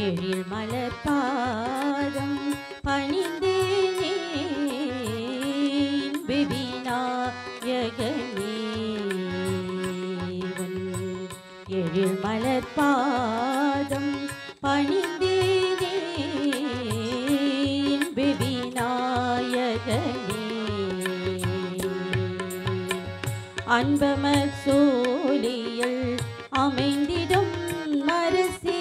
எழில் மலர் பாதம் பணிந்தேனே விநாயகனே எழில் மலர் பாதம் பணிந்தேனே விநாயகனே அன்பமர் சோலியில் அமைந்திடும் மரசே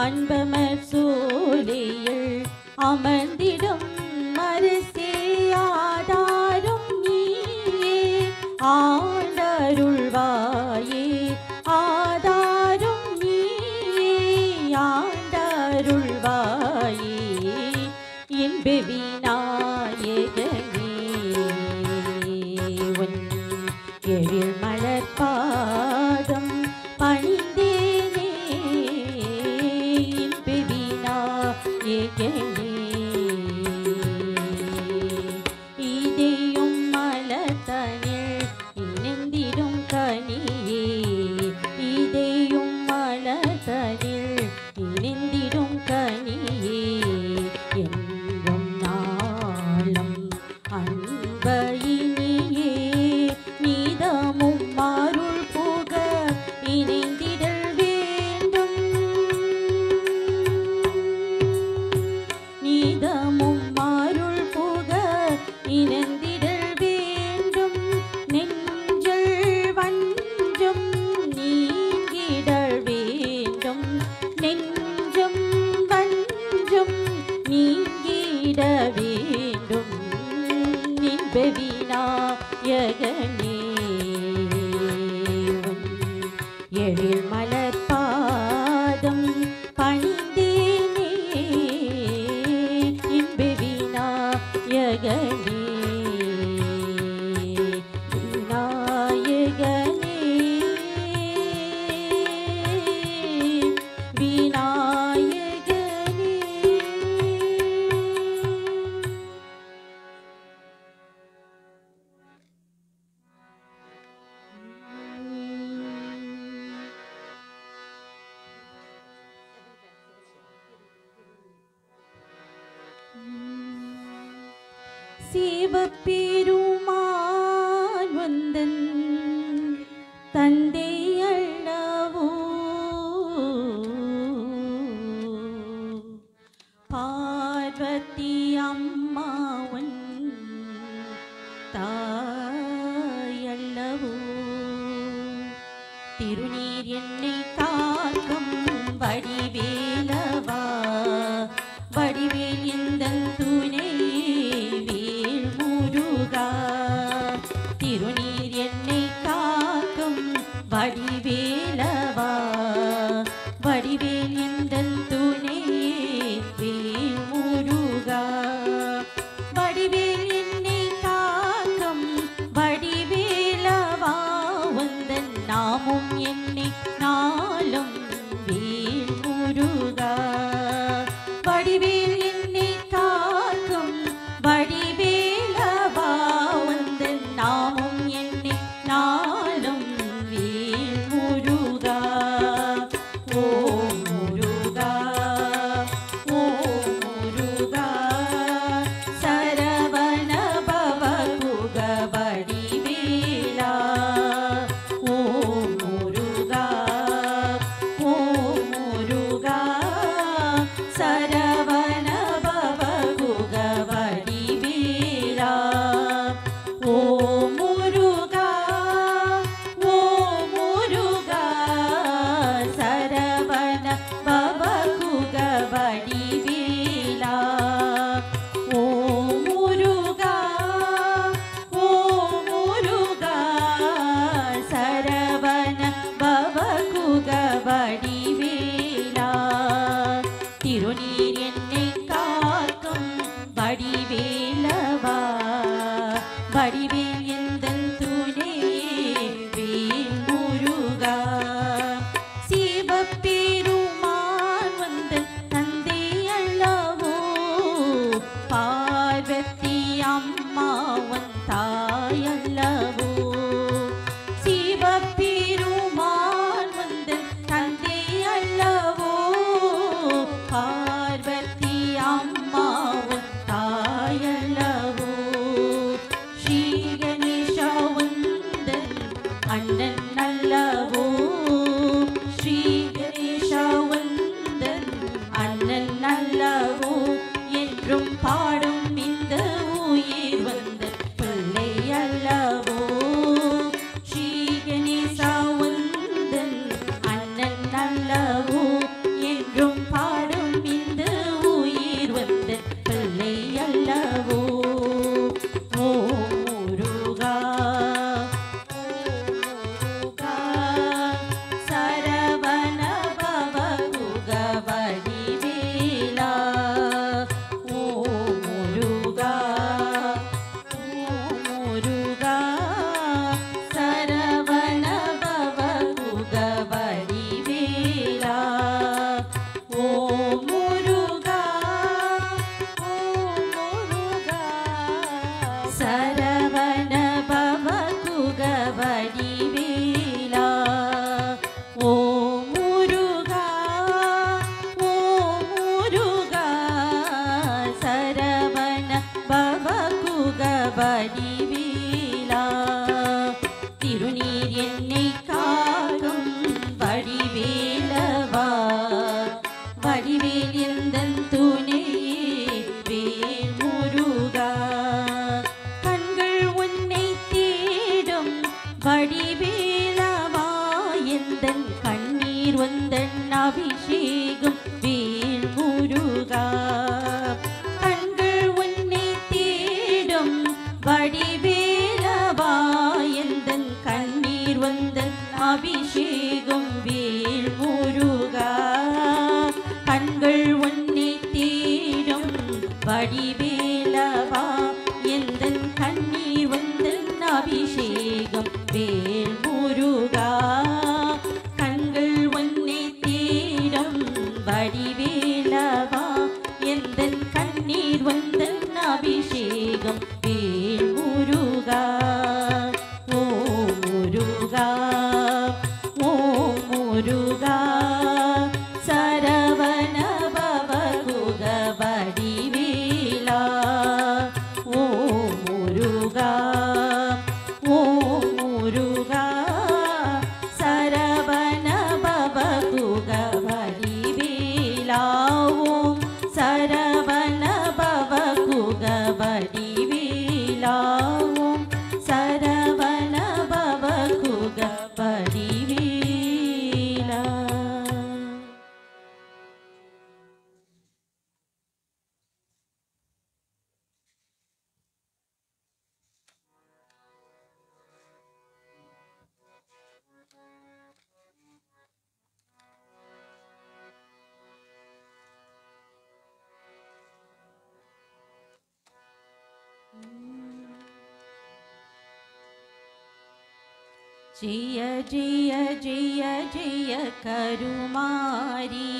அன்பமர் சோலியில் அமர்ந்திடும் மரசே ஆதாரும் நீயே ஆண்டருள்வாயே ஆதாரும் நீயே ஆண்டருள்வாயே இன்ப விநாயகனே உன் எழில் மலர் பாதம் பணிந்தேனே இன்ப விநாயகனே இதயம் மலர்தனில் இணைந்திடும் கனியே இதயம் மலர்தனில் இணைந்திடும் கனியே என்றும் நாளும் அன்பையினியே நீதமும் அருள் புக இணைந்திடல் வேண்டும் நீதமும் அருள் புக இணைந்திடல் வேண்டும் நெஞ்சல் வஞ்சம் நீங்கிடல் வேண்டும் நெஞ்சம் வஞ்சம் நீங்கிட வேண்டும் இன்ப விநாயகனே எழில் மலர் பாதம் பணிந்தேனே இன்ப விநாயகனே விநாயகனே விநாயகனே சிவபெருமான் வந்தன் தந்தை அல்லவோ பார்வதி அம்மாவன் தாயல்லவோ திருநீர் என்னை காக்கும் வடிவேலவா வடிவேல் எந்தன் துணை வேல் முருகா திருநீர் என்னை காக்கும் வடிவேலவா வடிவேல் எந்தன் துணை வேல் முருகா வடிவேல் என்னை காக்கும் வடிவேலவா வந்தன் நாமும் என்னை நாளும் வேல் முருகா வடிவேல் என்னை காக்கும் வடிவேலவா வந்தன் நாமும் அண்ணன் அல்லவோ ஸ்ரீ கணேசா வந்தன் அண்ணன் அல்லவோ என்றும் பாடும் இந்த உயிர் வந்த பிள்ளை அல்லவோ ஸ்ரீ கணேசா வந்தன் அண்ணன் அல்லவோ என்றும் பாடும் இந்த உயிர் வந்த பிள்ளை அல்லவோ ஓ முருகா சரவண பவ குகவடிவேலா ஓ முருகா சரவண பவ குகவடிவேலா ஓ முருகா சரவண பவ குகவடிவேலா ஓ முருகா சரவண பவ குகவடிவேலா திருநீர் என்னை காக்கும் வடிவேலவா வடிவேல் எந்தன் துணை வேல் முருகா கண்கள் உன்னை தேடும் வடிவேலவா எந்தன் கண்ணீர் வந்தன் அபிஷேகம் வேல் முருகா கண்கள் உன்னை தேடும் வடிவேலவா எந்தன் கண்ணீர் வந்தன் அபிஷேகம் வேல் முருகா கண்கள் உன்னை தேடும் வடிவேலவா எந்தன் கண்ணீர் வந்தன் அபிஷேகம் வேல் முருகா கண்கள் உன்னை தேடும் வடிவேலவா எந்தன் கண்ணீர் வந்தன் அபிஷேகம் வேல் முருகா ஓ முருகா ஓ முருகா சரவண பவ குகவடிவேலா ஓ முருகா சரவண பவ குகவடிவேலா ஓம் சரவண பவ குகவடிவேலா ஓம் சரவண பவ குகவடிவேலா जय जय जय जय करुमारी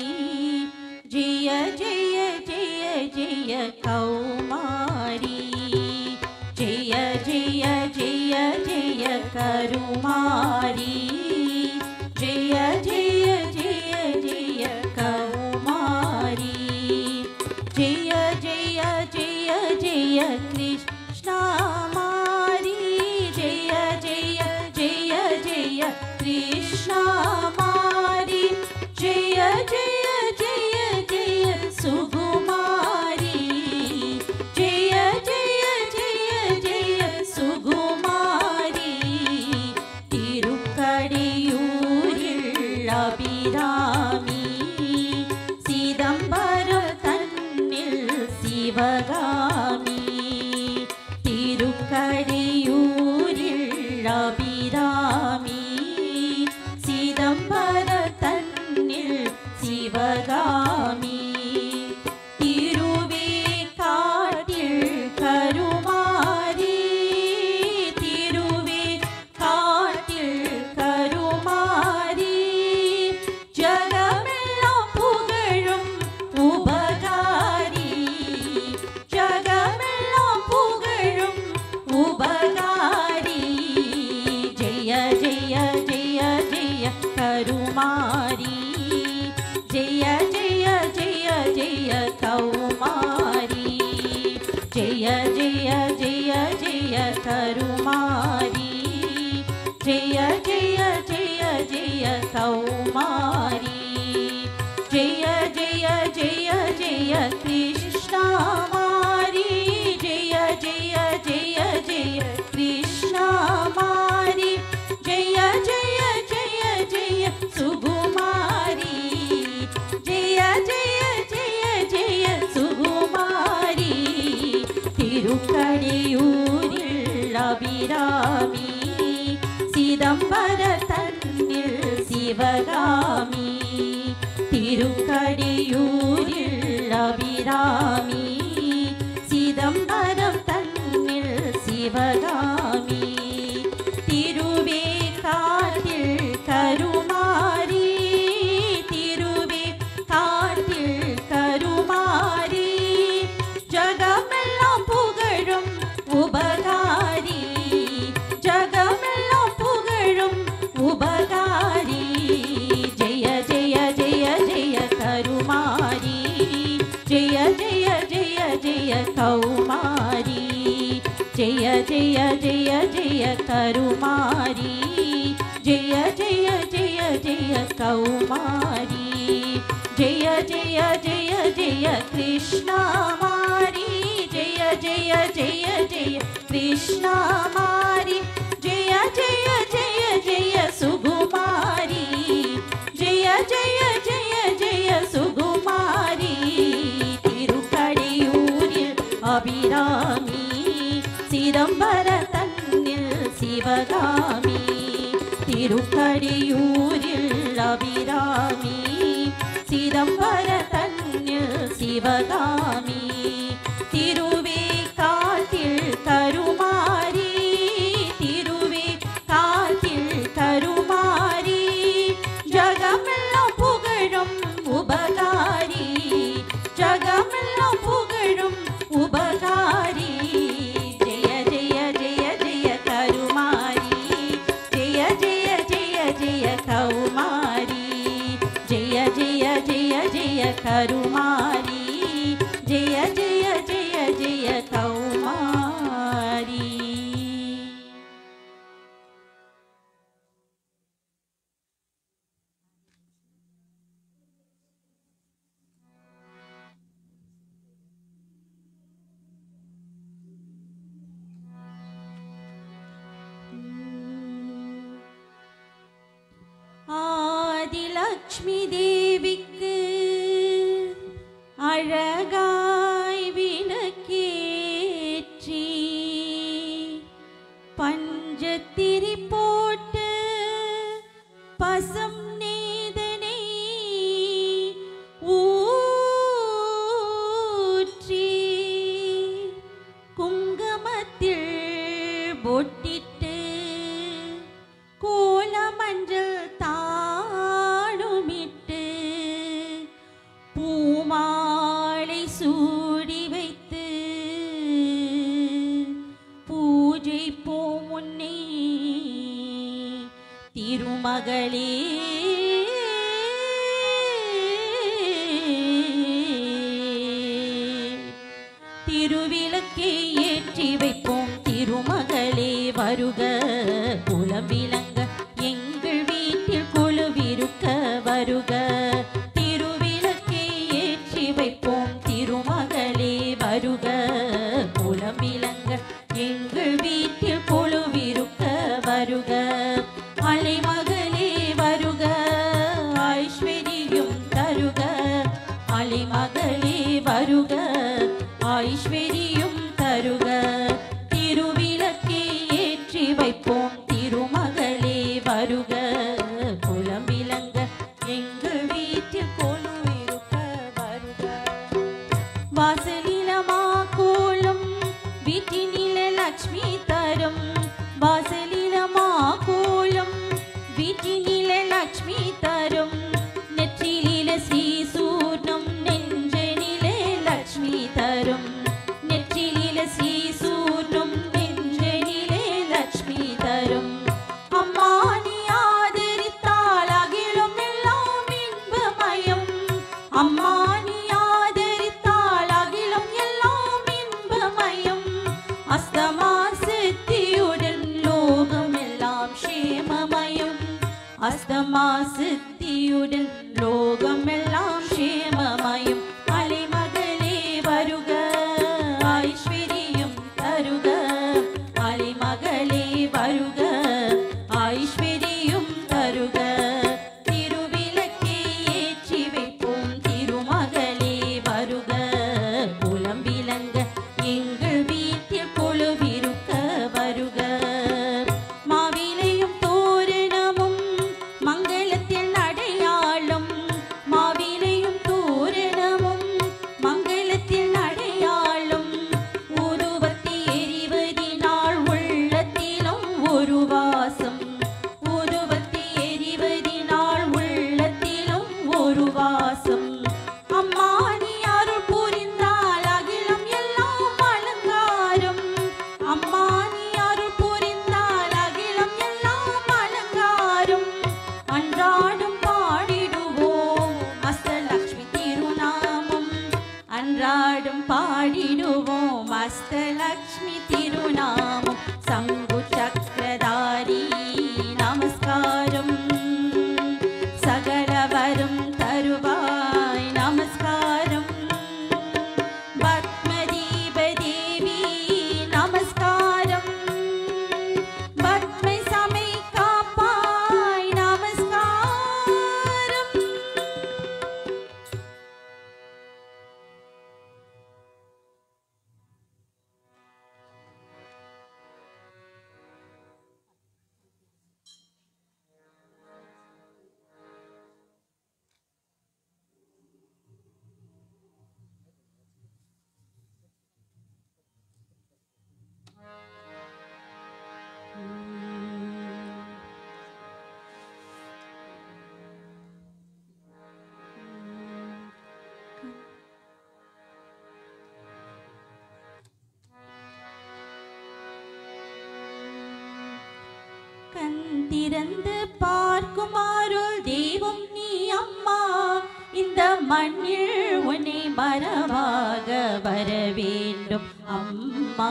जय जय जय जय कौमारी जय जय जय जय करुमारी जय जय जय जय कौमारी जय जय जय जय कृष्णा मारी जय जय जय जय कृष्णा मारी जय जय जय जय सुकुमारी जय जय जय जय सुकुमारी तिरुकड़ियूरिल अभिरामी சிதம்பரம் தன்னில் சிவகாமி திருக்கடியூரில் அபிராமி சிதம்பரம் தன்னில் சிவகாமி திருவேற்காட்டில் கருமாரி திருவேற்காட்டில் கருமாரி ஜகமெல்லாம் புகழும் உபகாரி ஜகமெல்லாம் புகழும் உபகாரி ஜெய ஜெய ஜெய ஜெய கருமாரி ஜெய ஜெய ஜெய ஜெய கௌமாரி ஜெய ஜெய ஜெய ஜெய கருமாரி ஜெய ஜெய அபிராமி சிதம்பரம் தன்னில் சிவகாமி திருவேற்காட்டில் கருமாரி திருவேற்காட்டில் கருமாரி ஜகமெல்லாம் புகழும் உபகாரி ஜகமெல்லாம் புகழும் உபகாரி ஜெய ஜெய ஜெய ஜெய கருமாரி ஜெய ஜெய ஜெய ஜெய கௌமாரி ஜெய ஜெய ஜெய ஜெய கருமாரி ஜெய ஜெய ஜெய ஜெய கௌமாரி ஜெய ஜெய ஜெய ஜெய கிருஷ்ணமாரி ஜெய ஜெய ஜெய ஜெய கிருஷ்ணமாரி ஜெய ஜெய ஜெய ஜெய சுகுமாரி ஜெய ஜெய ஜெய ஜெய சுகுமாரி திருக்கடியூரில் அபிராமி சிதம்பர தன்னில் சிவகாமி திருக்கடியூரில் அபிராமி சிதம்பர தன்னில் சிவகாமி திருவேற்காட்டில் கருமாரி திருவேற்காட்டில் கருமாரி ஜகமெல்லாம் புகழும் உபகாரி ஜகமெல்லாம் புகழும் உபகாரி ஜெய ஜெய ஜெய ஜெய கருமாரி ஜெய ஜெய ஜெய ஜெய கௌமாரி ஜெய ஜெய ஜெய ஜெய கருமாரி ஜெய ஜெய ஜெய ஜெய கௌமாரி. ஆதிலக்ஷ்மி தேவிக்கு அழகாய் விளக்கேற்றி பஞ்சத்திரி போட்டு பசம் நேதனை ஊற்றி குங்குமத்தில் பொட்டிட்டு கோலமஞ்சள் தாடுமிட்டு பூமாலை சூடி வைத்து பூஜை போமுன்னே திருமகளே திருவிளக்கை ஏற்றி வைப்போம் திருமகளே வருக புலம் விளங்க எங்கள் வீட்டில் கொலுவிருக்க வருக திருவிளக்கை ஏற்றி வைப்போம் திருமகளே வருக புலம் விளங்க எங்கள் வீட்டில் கொலுவிருக்க வருக அலைமகளே வருக ஐஸ்வர்யம் தருக அலைமகளே வருக ஐஸ்வர்யம் தருக திருவிளக்கை ஏற்றி வைப்போம் திருமகளே வருக புலம் விளங்க எங்கள் வீட்டில் கொலுவிருக்க வருக வாசலிலமா கோலம் வீட்டினில லட்சுமி தரும் வாசலிலமா கோலம் வீட்டினில லட்சுமி தரும் நெற்றிலில ஸ்ரீசூர்ணம் நெஞ்சனிலே லட்சுமி தரும் நெற்றிலில ஸ்ரீசூர்ணம் நெஞ்சனிலே லட்சுமி தரும் அம்மா நீ ஆதரித்தால் அகிலும் எல்லாம் இன்பமயம் அம்மா நீ ஆதரித்தால் அகிலும் எல்லாம் இன்பமயம் அஸ்தமா சித்தியுடன் லோகம் எல்லாம் க்ஷேமமயம் அஸ்தமா சித்தியுடன் லோகம் எல்லாம் க்ஷேமமயம் அலைமகளே வருக ஐஸ்வர்யம் தருக அலைமகளே வருக ஐஸ்வர்யம் தருக திருவிளக்கை ஏற்றி வைப்போம் திருமகளே வருக புலம் விளங்க எங்கள் வீட்டில் கொலுவிருக்க வருக மாவிலையும் தோரணமும் மங்களத்தில் அடையாளம் மாவி வாசம் ஊதுவத்தி எரிவதினால் உள்ளத்திலும் ஒரு வாசம் அம்மா நீ அருள் புரிந்தால் அகிலம் எல்லாம் அலங்காரம் அம்மா நீ அருள் புரிந்தால் அகிலம் எல்லாம் அலங்காரம் அன்றாடம் பாடிடுவோம் அஷ்டலக்ஷ்மி திருநாமம் அன்றாடம் பாடிடுவோம் அஷ்டலக்ஷ்மி திருநாமம் சங்கு சக்கரதாரி நமஸ்காரம் சகலவரும் தருவாய் நமஸ்காரம் பத்மதீப தேவி நமஸ்காரம் பத்மை சமை காப்பாய் நமஸ்காரம் கண் திறந்து பார்க்கும் அருள் தெய்வம் நீ அம்மா இந்த மண்ணில் உன்னை மரமாக வர வேண்டும் அம்மா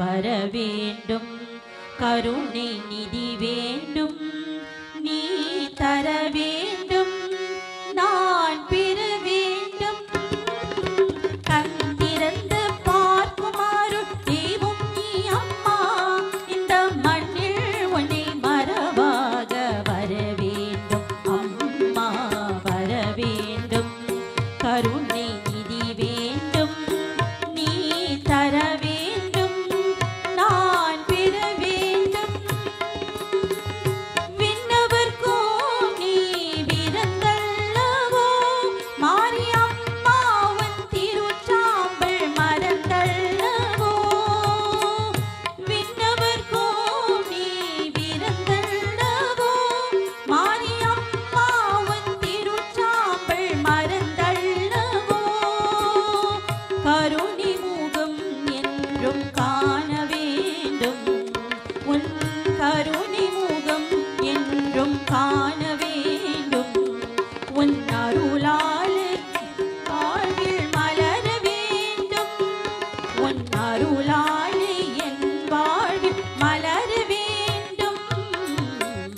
வர வேண்டும் கருணை நிதி வேண்டும் நீ தர வேண்டும் நான் பெற வேண்டும் கண் திறந்து பார்க்கும் அருள் தெய்வம் நீ அம்மா இந்த மண்ணில் உன்னை மரபாக வர வேண்டும் அம்மா வர வேண்டும் கருணை நிதி வேண்டும் நீ தர வேண்டும் நான் பெற வேண்டும் விண்ணவர்க்கும் நீ பிறந்தல்லவோ மாரியம்மாவன் திருச்சாம்பல் மறந்தல்லவோ விண்ணவர்க்கும் நீ பிறந்தல்லவோ மாரியம்மாவன் திருச்சாம்பல் மறந்தல்லவோ கருணை முகம் என்றும் காண வேண்டும் உன் கருணை முகம் என்றும் காண வேண்டும் உன் அருளால் வாழ்வில் மலர வேண்டும் உன் அருளால் என் வாழ்வில் மலர வேண்டும்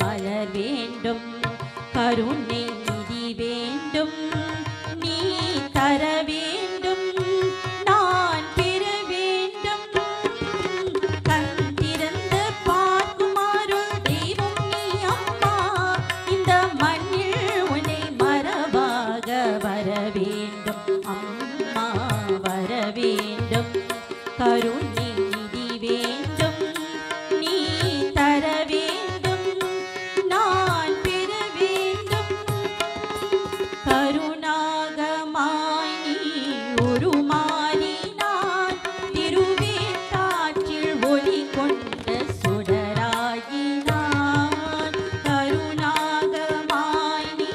மலர் வேண்டும் கருணை நிதி வேண்டும் நீ தர வேண்டும் நான் பெற வேண்டும் கண் திறந்து பார்க்கும் அருள் தெய்வம் நீ அம்மா இந்த மண்ணில் உன்னை மரபாக வர வேண்டும் அம்மா வர வேண்டும் கருணை நிதி வேண்டும் நீ தர வேண்டும் நான் பெற வேண்டும் கருணாகமாய் நீ உருமாறினாய் திருவேற்காற்றில் ஒளி கொண்ட சுடராகினாய் கருணாகமாய் நீ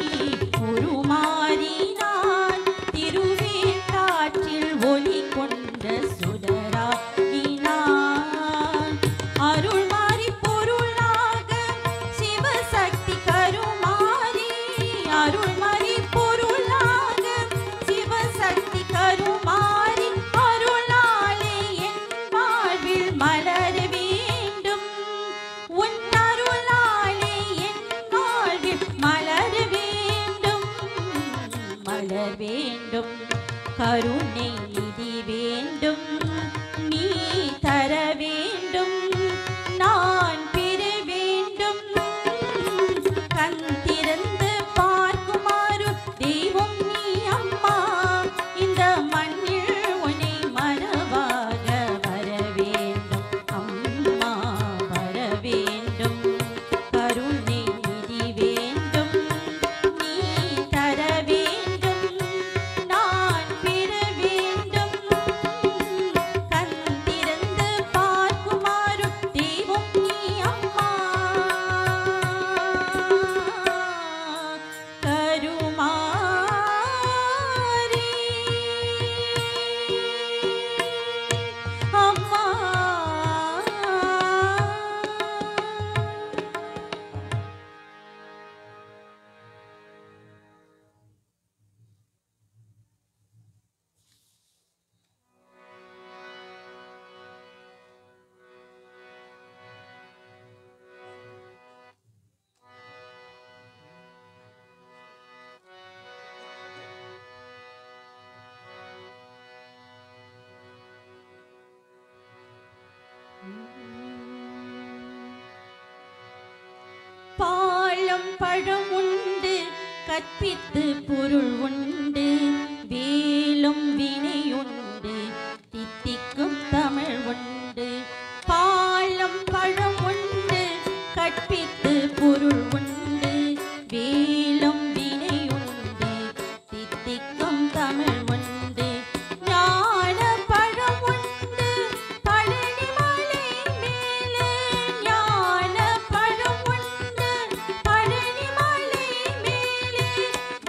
உருமாறினாய் திருவேற்காற்றில் ஒளி கொண்ட சுடராகினாய் அருள்மாறி பொருளாக சிவசக்தி கருமாறி அருள்மாறி பொருளாக சிவசக்தி கருமாறி அருளாலே என் வாழ்வில் மலர வேண்டும் உன் அருளாலே என் வாழ்வில் மலர வேண்டும் மலர் வேண்டும் கருணை நிதி வேண்டும் நீ தர வேண்டும் நான் பெற வேண்டும் கண் திறந்து பார்க்கும் அருள் தெய்வம் நீ அம்மா இந்த மண்ணில் உன்னை மரபாக வர வேண்டும் அம்மா வர வேண்டும் கருணை நிதி வேண்டும் நீ தர வேண்டும் நான் பெற வேண்டும் பழம் உண்டு கற்பித்து பொருள் உண்டு வேலும் வினையுண்டு தித்திக்கும் தமிழ் உண்டு பாலம் பழம் உண்டு கற்பித்து பொருள் உண்டு வேலும் வினையுண்டு தித்திக்கும் தமிழ் உண்டு ஞான பழம் உண்டு பழனி மலை மேலே ஞான பழம் உண்டு பழனி மலை மேலே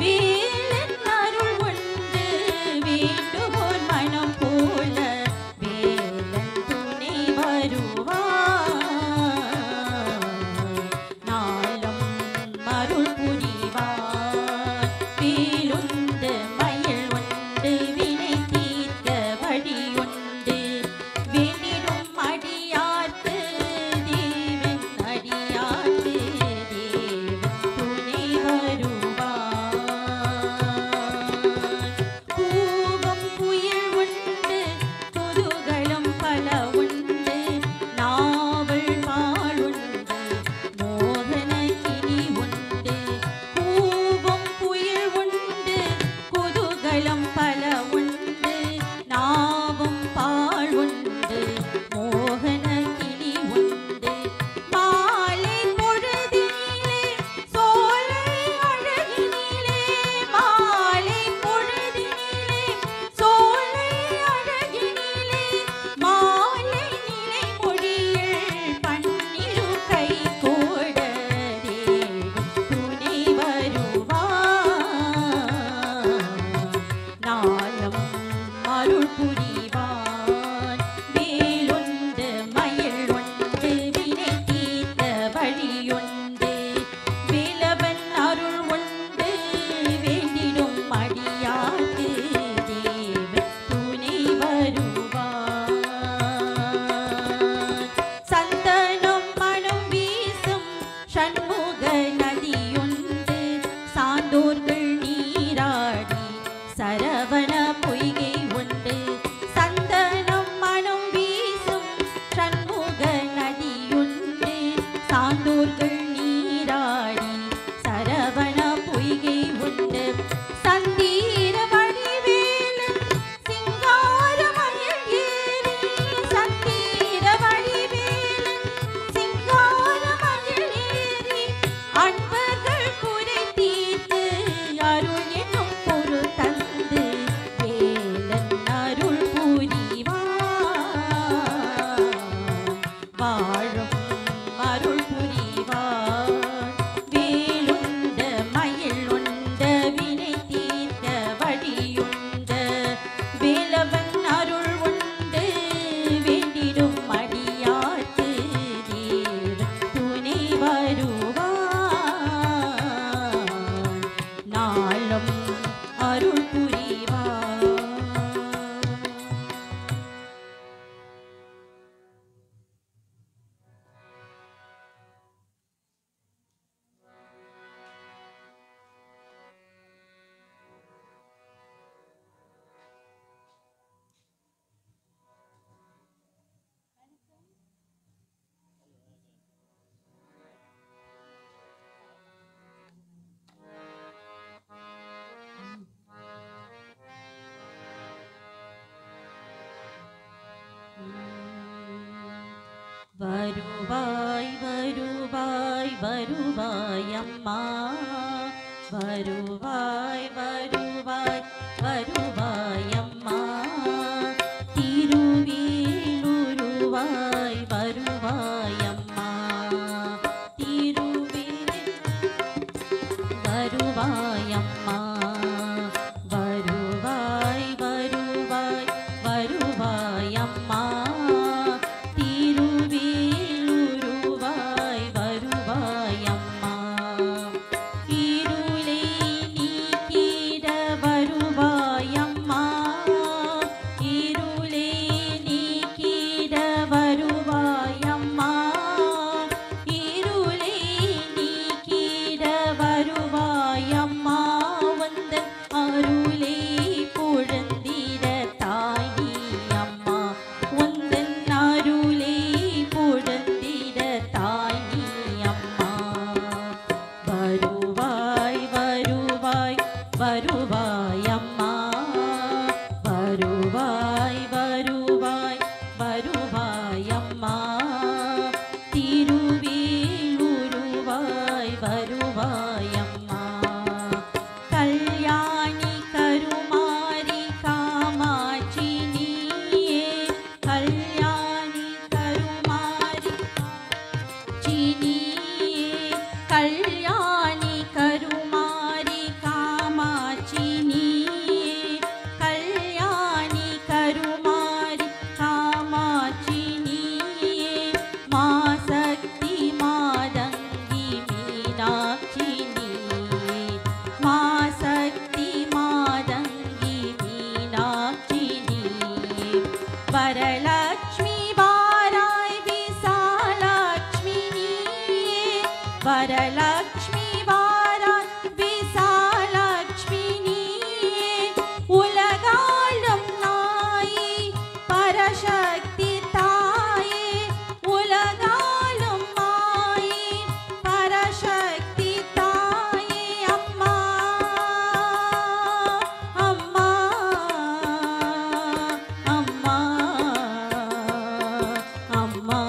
வேலன் அருள் உண்டு வேண்டுவோர் மனம் போல வேலன் துணை வருவார் நாளும் அருள் புரிவார் வேலுண்டு மயில் உண்டு வினை தீர்க்க வழியுண்டு வேண்டிடும் அடியார்க்கு தேவன் அடியார்க்கு தேவன் துணை வருவார் கூவம் புயல் உண்டு குதூகலம் பல உண்டு நாவல் பாலுண்டு மோகன கிளி உண்டு கூவம் புயல் உண்டு குதூகலம் பல உண்டு நாவும் பால் உண்டு மோகன கிளி உண்டு மாலை பொழுதினிலே சோலை அழகினிலே மாலை பொழுதினிலே சோலை அழகினிலே மாலை நிலை மொழியில் பன்னிரு கை கோட தேவன் துணை வருவார் நாளும் அருள் புரிவான் வேலுண்டு மயில் உண்டு வினை தீர்த்த வழியுண்டு வேலவன் அருள் உண்டு வேண்டிடும் அடியார்க்கு தேவன் துணை வருவார் சந்தனம் மனம் வீசும் சண்முக நதியுண்டு சான்றோர்கள் நீராடி சரவண பொய்கை உண்டு சந்தனம் மனம் வீசும் சண்முக நதியுண்டு சான்றோர்கள் நீராடி சரவண பொய்கை உண்டு சந்தீர வடிவேலன் சிங்கார மயில் ஏறி சந்தீர வடிவேலன் சிங்கார மயில் ஏறி அன்பர்கள் குறை தீர்த்து அருள் என்னும் பொருள் தந்து வேலன் அருள் புரிவார் வாழும் அருள் புரிவார் வேலுண்ட மயில் உண்ட வினை தீர்க்க வழியுண்ட வேலவன் அருள் உண்டு வேண்டிடும் அடியார்க்கு தேவன் துணை வருவார் நாளும் அருள் புரிவார் வருவாய் வருவாய் வருவாய் அம்மா வருவாய் வருவாய் வருவாய் அம்மா திருவேலுருவாய் வருவாய் அம்மா திருவேல் வருவாய் அம்மா வருவாய் வருவாய் வருவாய் அம்மா திருவேலுருவாய் வருவாய் அம்மா இருளை நீக்கிட வருவாய் அம்மா இருளை நீக்கிட வருவாய் அம்மா இருளை நீக்கிட வருவாய் வரலக்ஷ்மி வாராய் விசாலக்ஷ்மி நீயே உலகாளும் நாயே பரசக்தி தாயே உலகாளும் மாயே பரசக்தி தாயே அம்மா அம்மா அம்மா அம்மா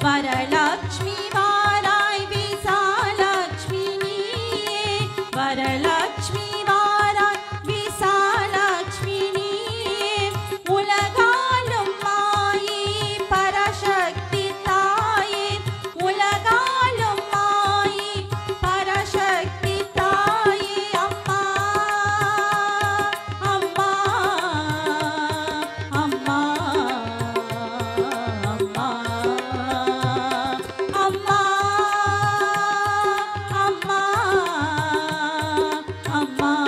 வரலக்ஷ்மி வாராய் விசாலக்ஷ்மி நீயே வரலக்ஷ்மி வாராய் விசாலக்ஷ்மி நீயே உலகாளும் மாயே பரசக்தி தாயே உலகாளும் மாயே பரசக்தி தாயே அம்மா அம்மா அம்மா அம்மா அம்மா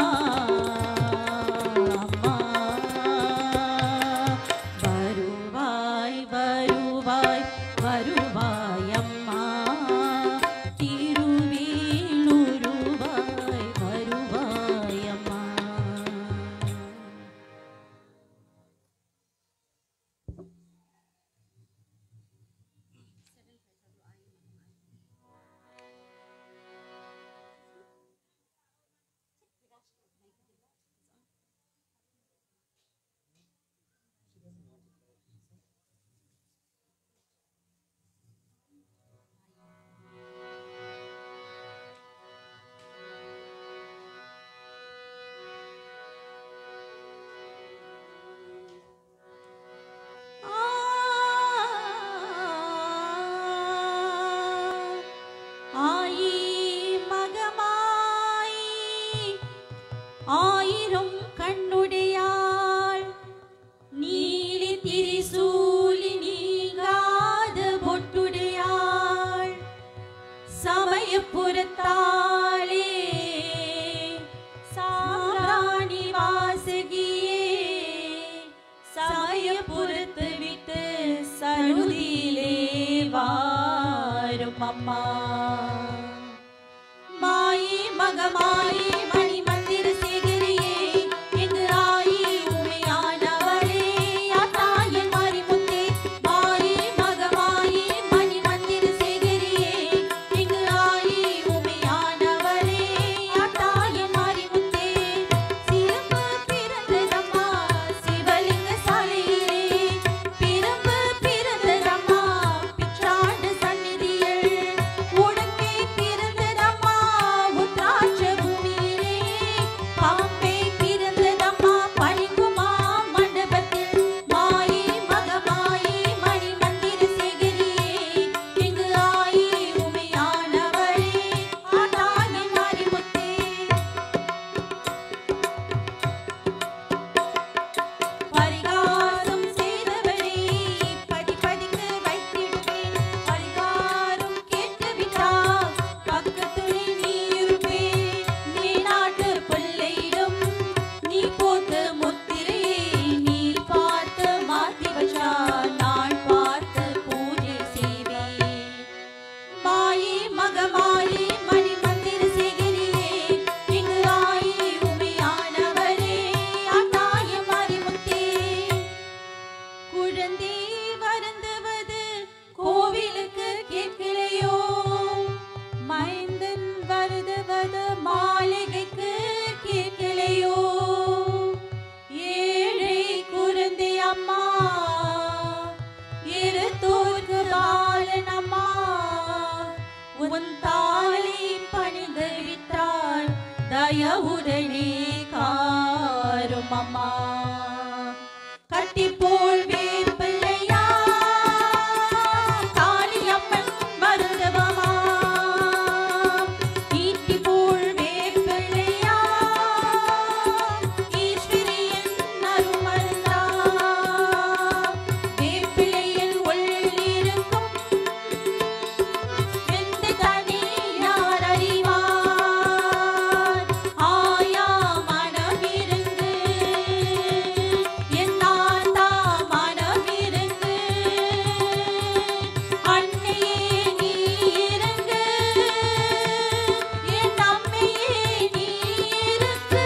உடனே காரும் அம்மா கட்டி போல் வேப்பிள்ளையா காளியம்மன் மருந்தவமா ஈட்டி போல் வேப்பிள்ளையா ஈஸ்வரியன் அருமருந்தா வேப்பிள்ளையில் உள்ளிருக்கும் வெந்த தனி யார் அறிவார் ஆயா மனமிருந்து என் தாத்தா மனமிருந்து அன்னையே நீ இறங்கு என் அம்மையே நீ இருக்கு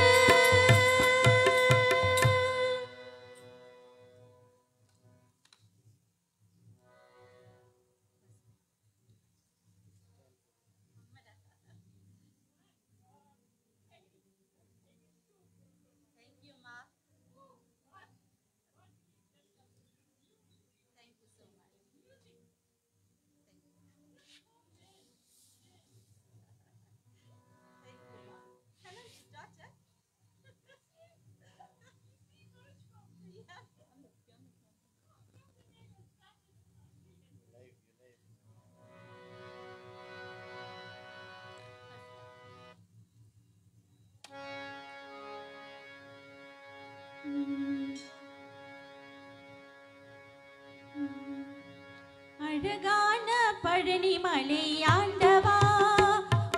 அழகான பழனி மலை ஆண்டவா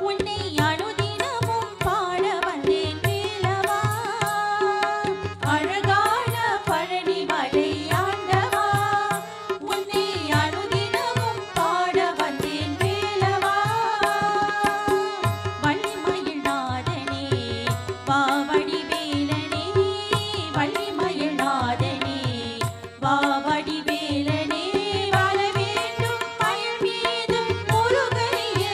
உன்னை அனுதினமும் பாட வந்தேன் வேலவா அழகான பழனி மலை ஆண்டவா உன்னை அனுதினமும் பாட வந்தேன் வேலவா வள்ளிமயில் நாதனே வாவடி வேலனே வள்ளிமயில் நாதனே வாவடி வேலனே வாழ வேண்டும் மயில் மீது முருகனிய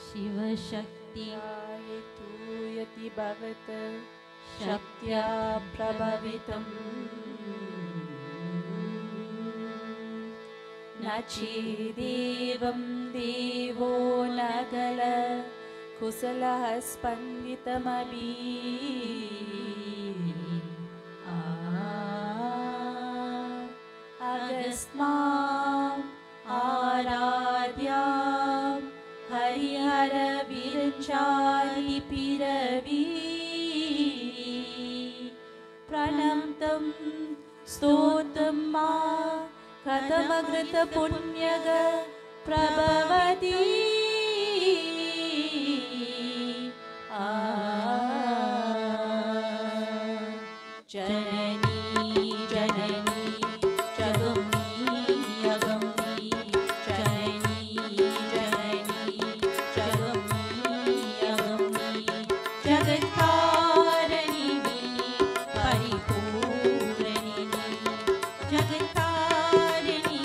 शिवशक्ति हेतूयति भवत शक्त्या प्रभवितम् न चेदेवं देवो न गल कुशलः स्पन्दितमपि अगस्माम् आराध्यां हरिहर विरञ्चारि पिरवी प्रणम्तं स्तोत्रं मा कथमकृत पुण्यग प्रभवति जननी जननी जगम्नी अगम्नी जननी जननी जगम्नी अगम्नी जगत्कारिणी परिपूरणिनी जगत्कारिणी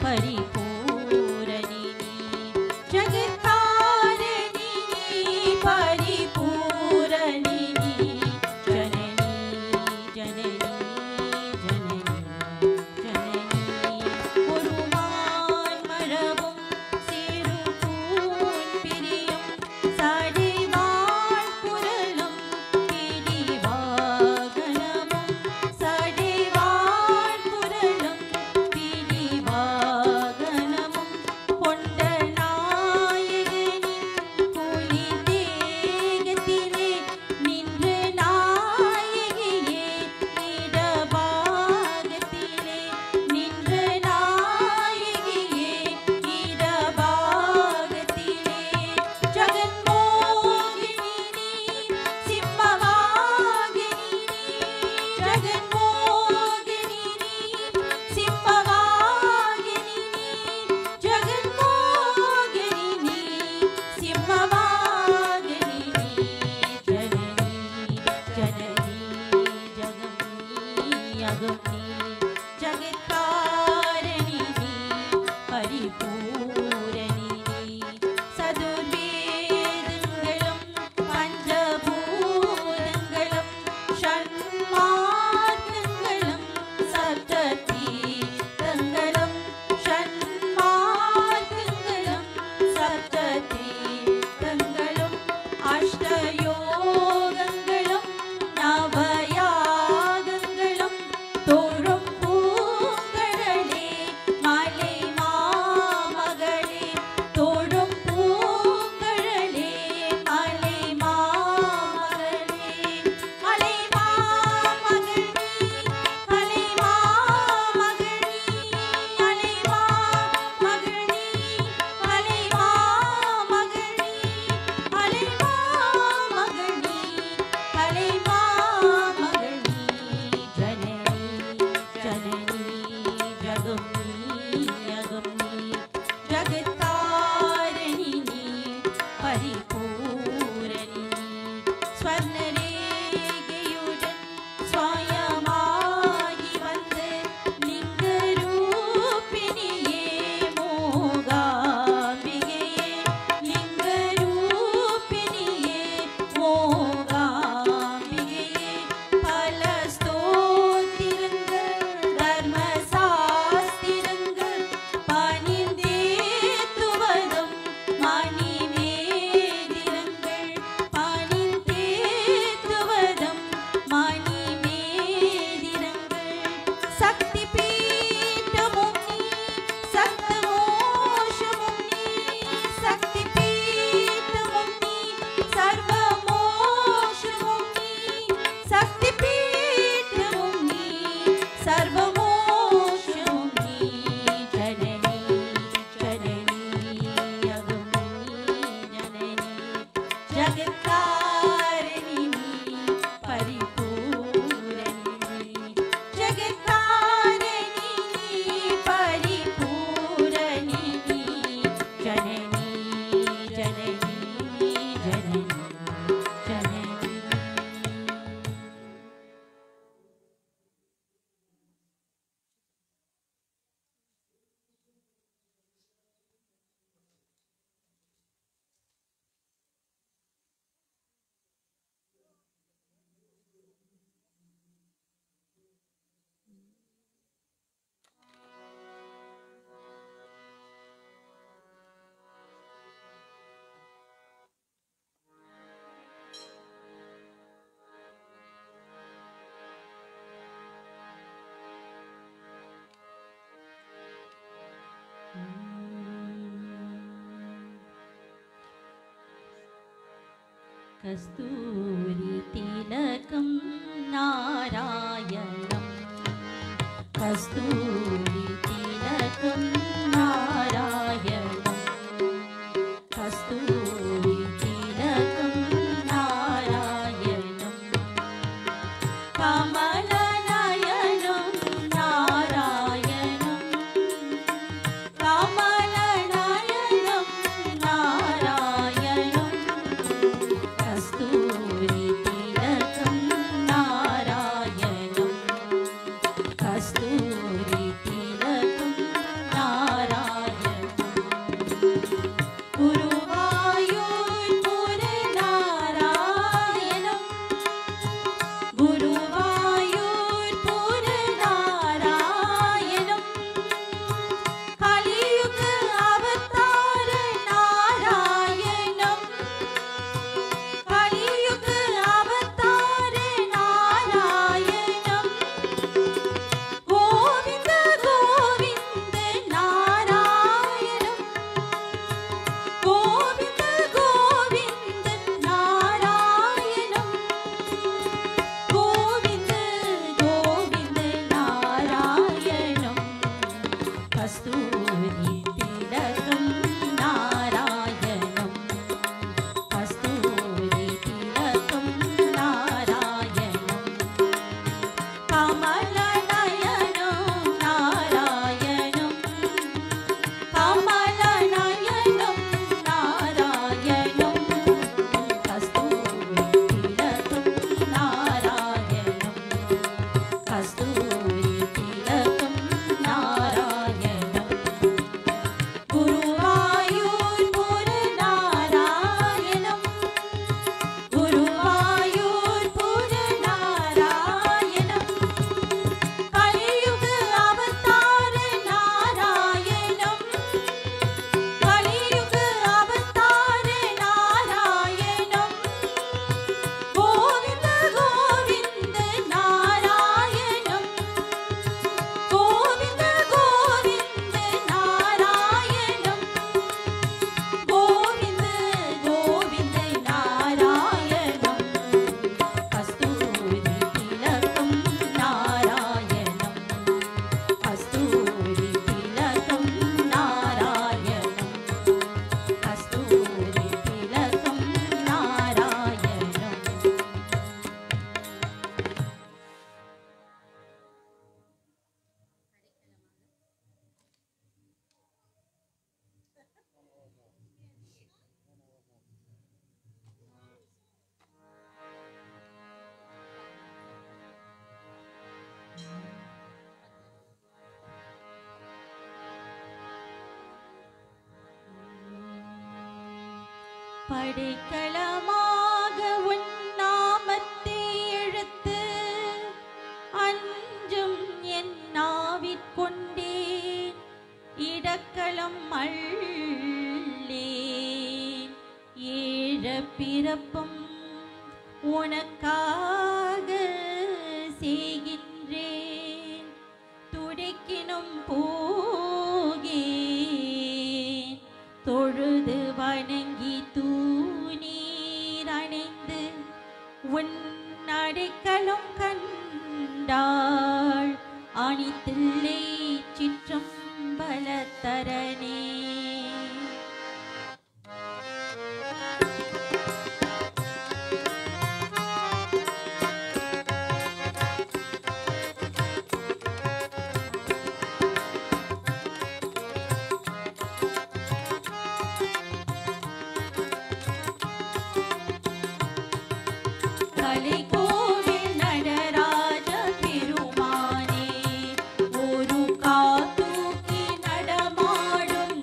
परिपूरणिनी जगत्कारिणी परिपूरणिनी जननी जननी கஸ்தூரி திலகம் நாராயணம் கஸ்தூரி திலகம் நாராயணம் கஸ்தூரி திலகம் நாராயணம் கமலநயனம் நாராயணம் கமலநயனம் நாராயணம் கஸ்தூரி திலகம் நாராயணம் கஸ்தூரி திலகம் நாராயணம் குருவாயூர் புரநாராயணம் குருவாயூர் புரநாராயணம் கலியுக அவதார நாராயணம் கலியுக அவதார நாராயணம் கோவிந்த கோவிந்த நாராயணம் கோவிந்த கோவிந்த நாராயணம் கோவிந்த கோவிந்த நாராயணம் கஸ்தூரி திலகம் நாராயணம் கஸ்தூரி திலகம் நாராயணம் கமலநயனம் நாராயணம் கமலநயனம் நாராயணம் கஸ்தூரி திலகம் நாராயணம் கஸ்தூரி திலகம் நாராயணம் குருவாயூர் புரநாராயணம் குருவாயூர் புரநாராயணம் கலியுக அவதார நாராயணம் கலியுக அவதார நாராயணம் கோவிந்த கோவிந்த நாராயணம் கோவிந்த கோவிந்த நாராயணம் கோவிந்த கோவிந்த நாராயணம் கஸ்தூரி திலகம் நாராயணம் கஸ்தூரி திலகம் நாராயணம் கஸ்தூரி திலகம் நாராயணம் படைக்கலமாக உன் நாமத்தை எழுத்து அஞ்சும் என் நாவிற்கொண்டேன் இடக்களம் அள்ளேன் ஏழ பிறப்பும் உனக்காக செய்கின்றேன் துடைக்கினும் போகேன் தொழுது வணங்கி தூணீர் அணைந்து உன் அடைக்கலம் கண்டாள் அணித்தில்லை சிற்றம்பலத்தரனே கலைகோவில் நடராஜ பெருமானே ஒரு காத்தூக்கி நடமாடும்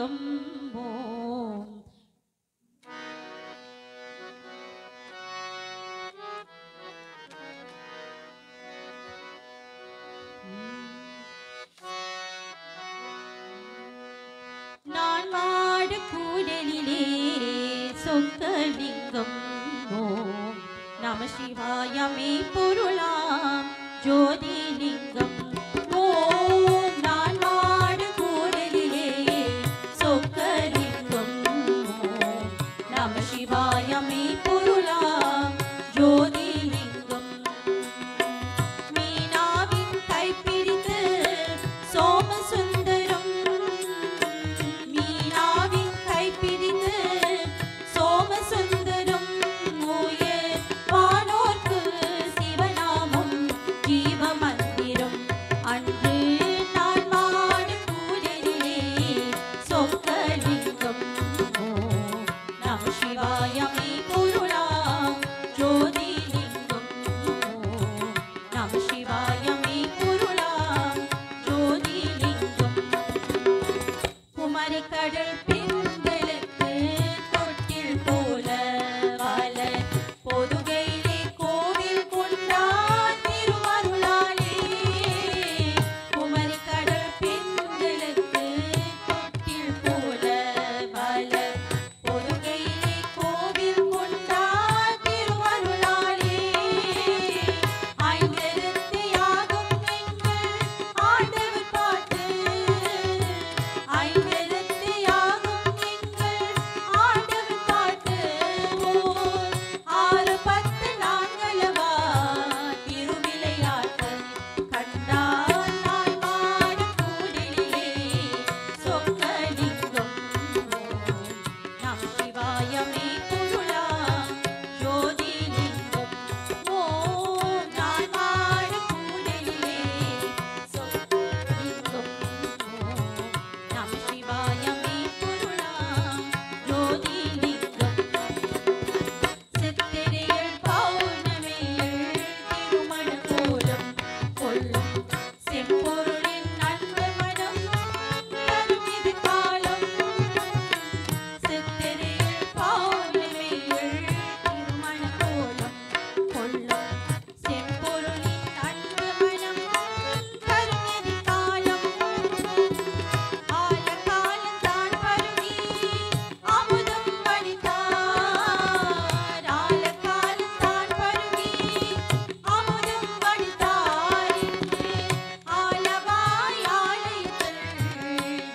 ஓம். நான் வாட கூடலிலே சொக்கலிங்கம் ஓம். நம சிவாயமே பொருளாம் ஜோதிலிங்கம் ஓம். நான் வாட கூடலிலே சொக்கலிங்கம் ஓம். நம சிவாயமே பொருளாம் ஜோதிலிங்கம். மீனாவின் கைப்பிடித்து சோமசுந்தரம், மீனாவின் கைப்பிடித்து சோமசுந்தரம், உயர் வானோர்க்கு சிவநாமம் ஜீவமந்திரம். அன்று நான் வாட கூடலிலே சொக்கலிங்கம் ஓம். நம சிவாயமே பொருளாம் ஜோதிலிங்கம் ஓம். நம சிவாயமே பொருளாம் ஜோதிலிங்கம். குமரிக்கடல் பெண்களுக்கு தொட்டில் போல வளர் பொதுகையிலே கோவில் கொண்டார் திருவருளாலே. குமரிக்கடல் பெண்களுக்கு தொட்டில் போல வளர் பொதுகையிலே கோவில் கொண்டார் திருவருளாலே. ஐந்தெழுத்து யாகும் எங்கள் ஆண்டவர் பாட்டு, ஐந்தெழுத்து யாகும் எங்கள் ஆண்டவர் பாட்டு. ஓர் ஆறு பத்து நான்களவா திருவிளையாட்டு கண்டார் நான் வாட கூடலிலே சொக்கலிங்கம் ஓம். நம சிவாயமே பொருளாம் ஜோதிலிங்கம் ஓம். நான் வாட கூடலிலே சொக்கலிங்கம் ஓம். நம சிவாயமே பொருளாம் ஜோதிலிங்கம். சித்திரையில் பௌர்ணமியில் திருமண கோலம் கொள்ளும் செம்பொருளின் அன்பு மனம் தரும் இது காலம். சித்திரையில் பௌர்ணமியில் திருமண கோலம் கொள்ளும் செம்பொருளின் அன்பு மனம் தரும் இது காலம். ஆலகாலம் தான் பருகி அமுதம் வடித்தார், ஆலகாலம் தான் பருகி அமுதம் வடித்தார். இன்று ஆலவாய் ஆலயத்தில்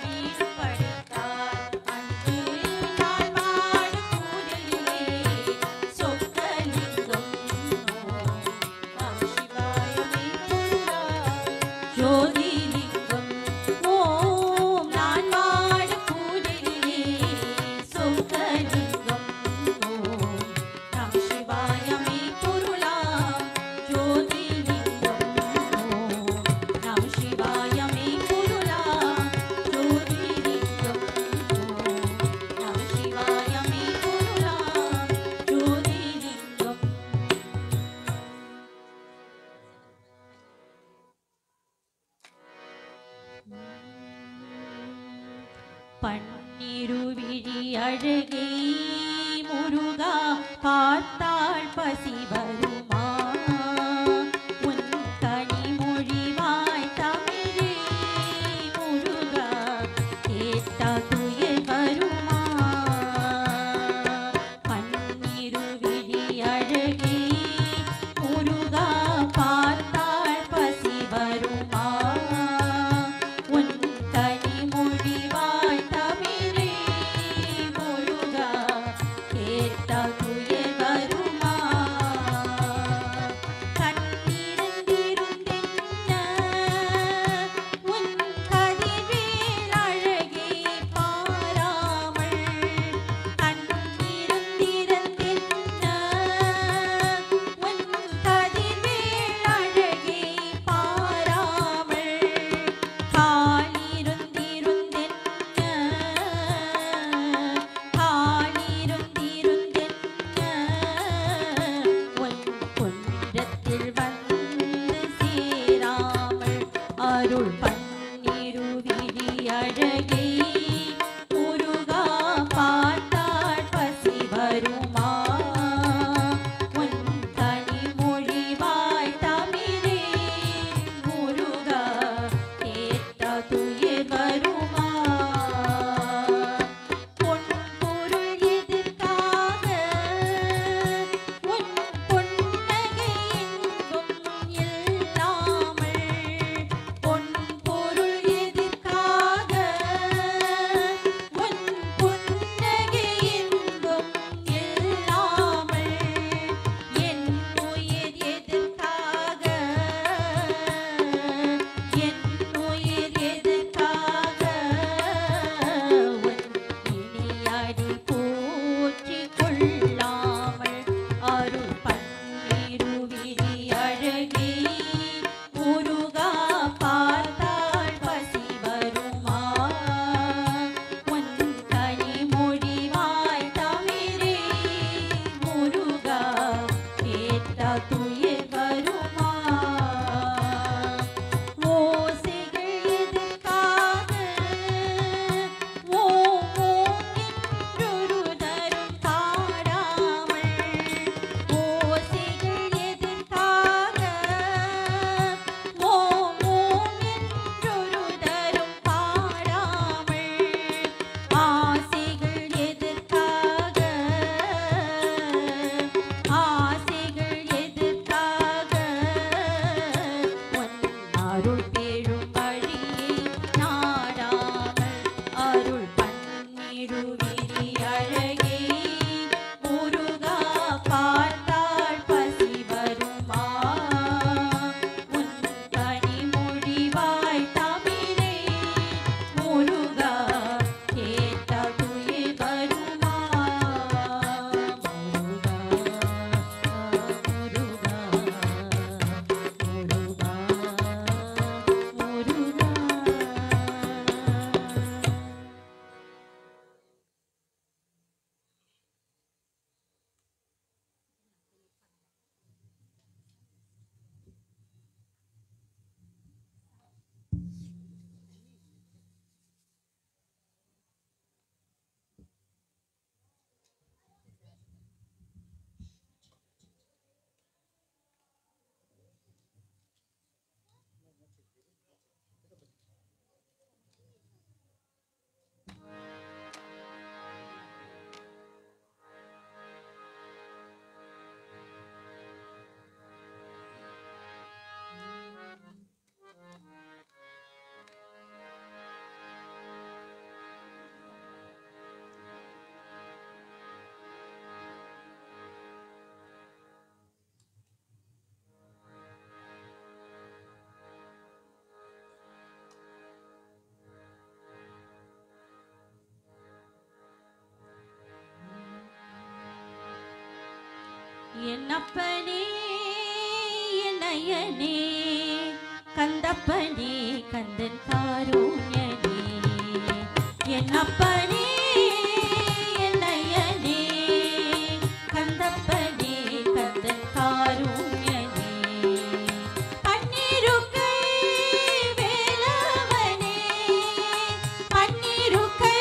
வீடு படைத்தார். அன்று நான் வாட கூடலிலே சொக்கலிங்கம் ஓம். நம சிவாயமே பொருளாம் ஜோதிலிங்கம் ஓம். நான் வாட கூடலிலே சொக்கலிங்கம் ஓம். நம சிவாயமே பொருளாம் ஜோதிலிங்கம் ஓம். நம சிவாயமே பொருளாம் ஜோதிலிங்கம் ஓம். நம சிவாயமே பொருளாம் ஜோதிலிங்கம். பன்னிருவிழி அழகே முருகா பார்த்தாள் பசி வருமா? உன் கனிமொழிவாய் தமிழே முருகா கேட்டா துயர் வருமா? பன்னிருவிழி அழகே முருகா பார்த்தாள் பசி வருமா? உன் கனிமொழிவாய் தமிழே முருகா கேட்டா துயர் வருமா? கண்ணிருந்திருந்தென்ன உன் கதிர்வேல் அழகே பாராமல், கண்ணிருந்திருந்தென்ன உன் கதிர்வேல் அழகே பாராமல், காலிருந்திருந்தென்ன உன் குன்றத்தில் வந்து சேராமல், அருள் பன்னிருவிழி அழகே துயர் வருமா பொன் பொருள் எதற்காக உன் பொன்னகை இன்பம் இல்லாமல் பொன் பொருள் எதற்காக உன் பொன்னகை இன்பம் இல்லாமல் என் உயிர் எதற்காக என் உயிர் எதற்காக உன் இனியடி போற்றிக் கொள்ளாமல் அருள் பன்னிருவிழி அழகே முருகா பார்த்தால் பசி வருமா உன் கனிமொழி வாய் தவிரே முருகா கேட்டா துயர் வருமா ஓசைகள் எதற்காக ஓம் ஓம் என்றொரு தரும் பாடாமல் ஓசைகள் எதற்காக ஓம் ஓம் என்றொரு தரும் பாடாமல் ஆசைகள் எதற்காக ஆசைகள் எதற்காக உன் அருள் பெரும் வழியை நாடாமல் அருள் பன்னிருவிழி அழகே முருகா பார்த்தால் பசி வருமா உன் கனிமொழி வாய் தமிழே முருகா கேட்டால் துயர் வருமா முருகா என்னப்பனே என்னையனே கந்தப்பனே கந்தன் காருண்யனே என்னப்பனே என்னையனே கந்தப்பனே கந்தன் காருண்யனே பன்னிருக்கை வேலவனே பன்னிருக்கை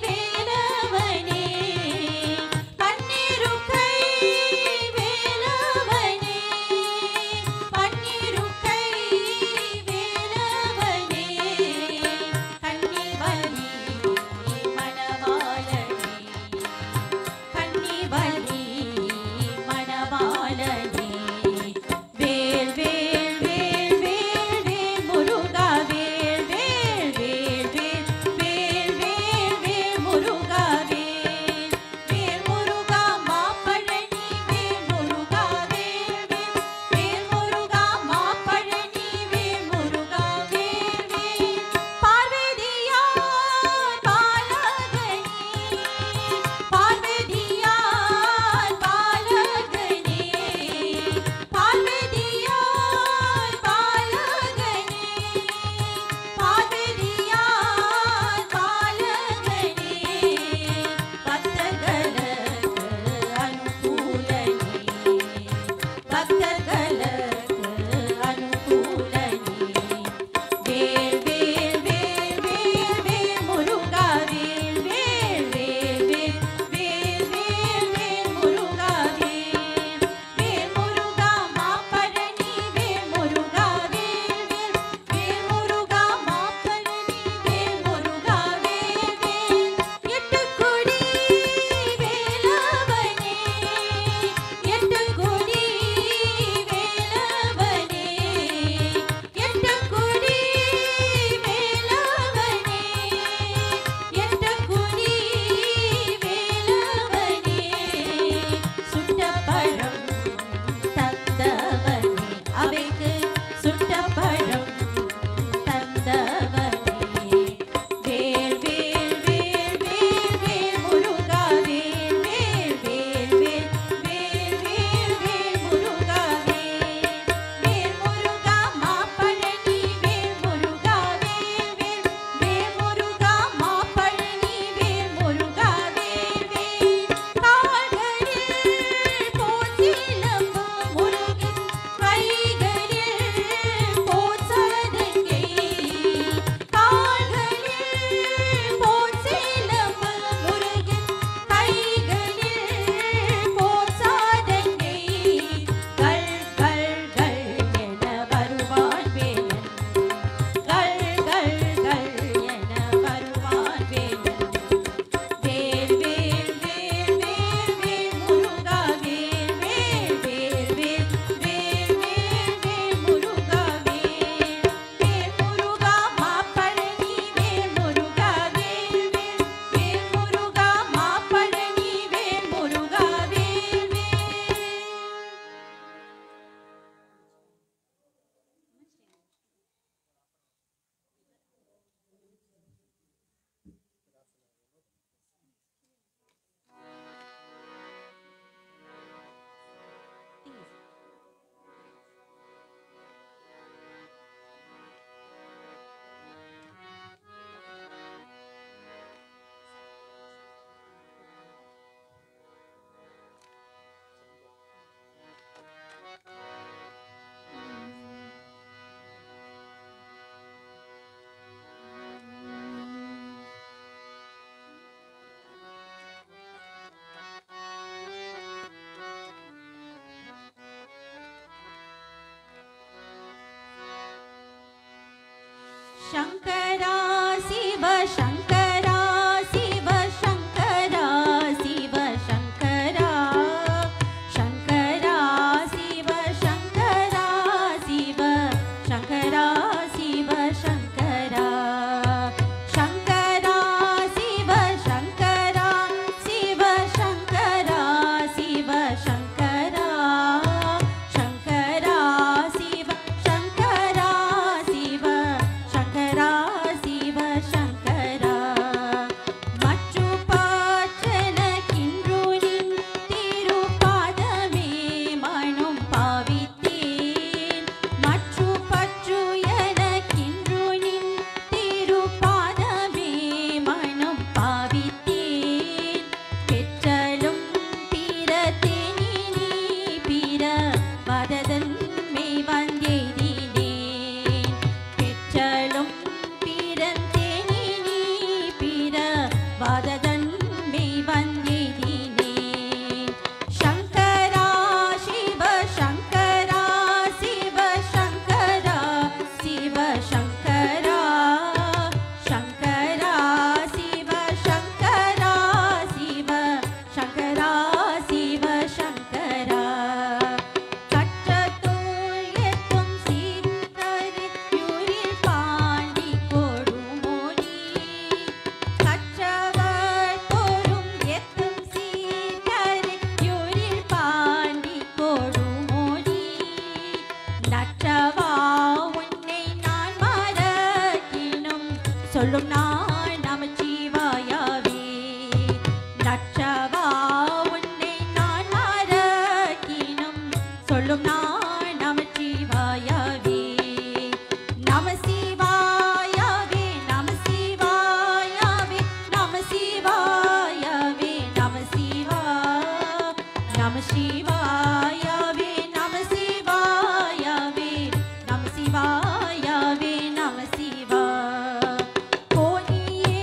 வேலவனே பன்னிருக்கை வேலவனே பன்னிருக்கை வேலவனே கண்ணில் வலி சங்கரா சிவ சங்கரா சிவ சங்கரா சிவ சங்கரா சங்கரா சிவ சங்கரா சிவ சங்கரா சிவ சங்கரா சங்கரா சிவ சங்கரா சிவ சங்கரா சிவ சங்கரா சங்கரா சிவ சங்கரா சிவ சங்கரா சிவ சங்கரா மற்று பாற்றனக்கின்றுனின் திருப்பாதமே மனம் பாவித்தேன் மற்று பற்று எனக்கின்றுனின் திருப்பாதமே மனம் பாவித்தேன் பெற்றலும் பிறத்தேனி பிற வததன் மெய் வந்தேதினேன் பெற்றலும் பிறந்தேனி பிற வததன் மெய் வந்தேதினேன் சங்கரா சிவ சங்கரா சிவ சங்கரா சிவ சங்கரா சங்கரா சிவ சங்கரா சிவ சங்கரா சிவ சங்கரா கற்றதோள் எத்தும் சீர்கரியூரில் பாண்டி கொடுமோடி கற்றவர் தோறும் எத்தும் சீர்கரியூரில் பாண்டி கொடுமோடி நற்றவா உன்னை நான் மறக்கினும் சொல்லும் நான் நமச்சிவாயவே நற்றவா உன்னை நான் மறக்கினும் சொல்லும் நான் நமச்சிவாயவே நமசிவாயவே நமசிவாயவே நமசிவாயவே நமசிவா நமசிவாயவே நமசிவாயவே நமசிவாயவே நமசிவா கோணியே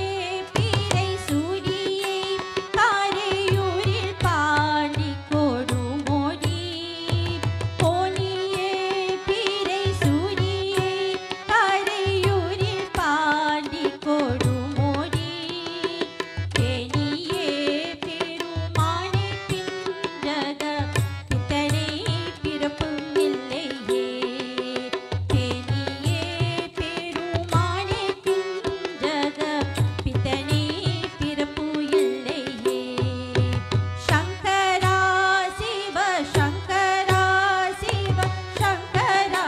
பீரை சூரியே காரையூரில் பாண்டி கொடுமோடி கோணியே பீரை சூரியே காரையூரில் பாண்டி கொடுமோடி தேனியே பெருமானே பின்றத பித்தனை பிறப்பும் இல்லையே தேனியே பெருமானே பின்றத பித்தனை பிறப்பு இல்லையே சங்கரா சிவ சங்கரா சிவ சங்கரா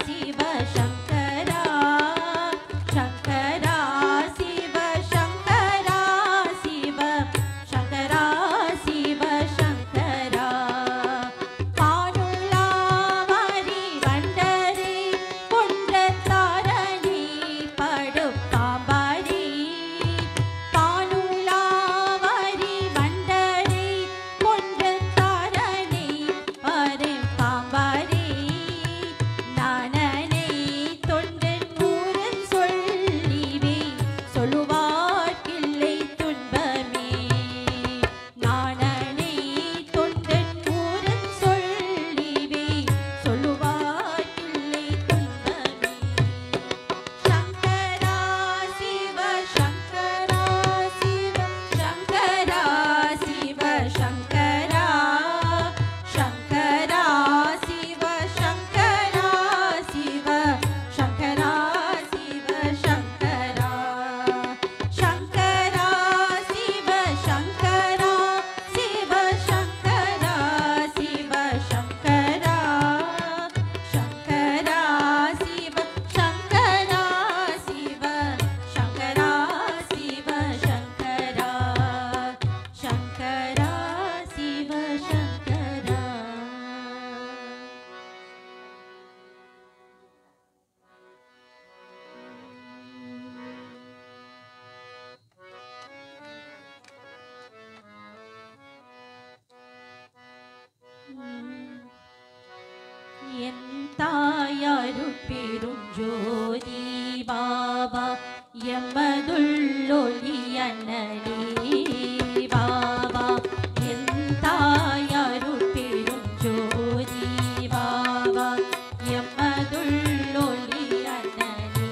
சிவ சங்கரா சங்கரா சிவ சங்கரா சிவ சங்கரா சிவ சங்கரா பானுலாவரி வண்டரை கொன்றத்தாரணி படுப்பாம்பாரி பானுலாவரி வண்டரை கொன்றத்தாரணி படுப்பாம்பாரி நானனை தொண்டன் ஊரன் சொல்லிவே சொல்லுவார்க்கில்லை துன்பமே நானனை தொண்டன் ஊரன் சொல்லிவே சொல்லுவார்க்கில்லை துன்பமே சங்கரா சிவ சங்கரா சிவ சங்கரா சிவ சங்கரா சங்கரா சிவ சங்கரா சிவ சங்கரா சிவ சங்கரா சங்கரா சிவ சங்கரா சிவ சங்கரா சிவ சங்கரா சங்கரா சிவ சங்கரா சிவ சங்கரா சிவ சங்கரா சங்கரா சிவ சங்கரா என் தாயாரு பெருஞ்சோதி பாபா எம்மதுள்ளொளி அண்ணலே பாபா என் தாயாரு பெருஞ்சோதி பாபா எம்மதுள்ளொளி அண்ணலே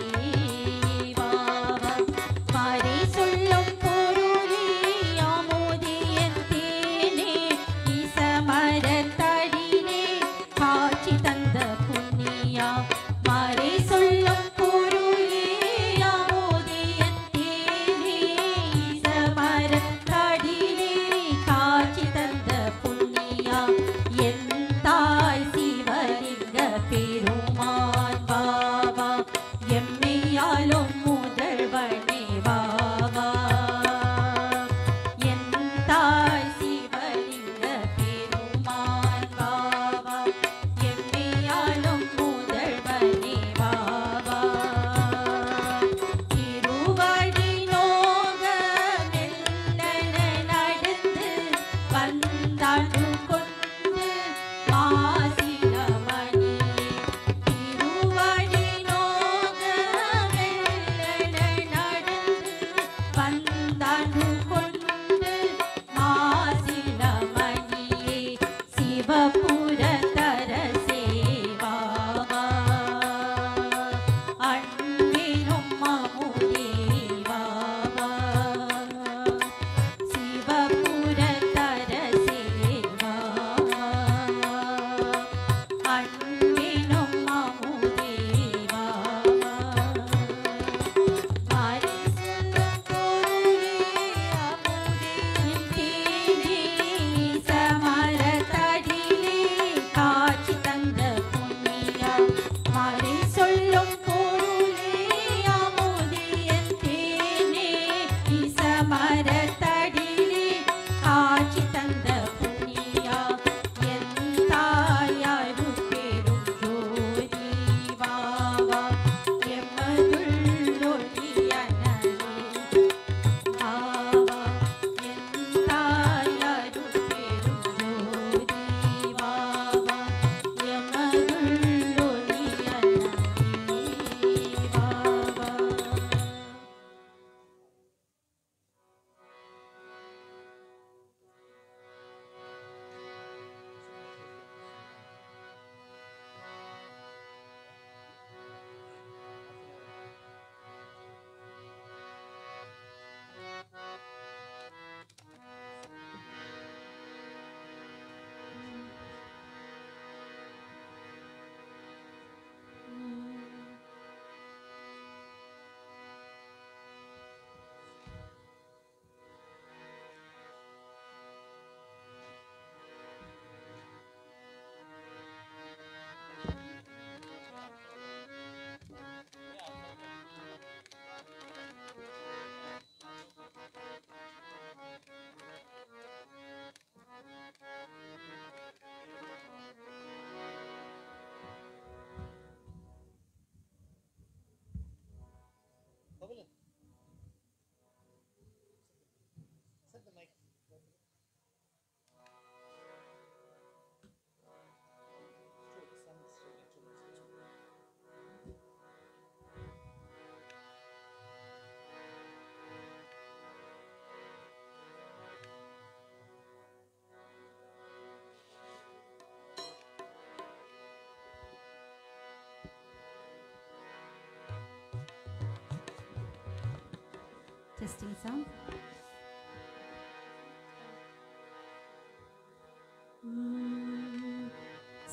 Testing sound.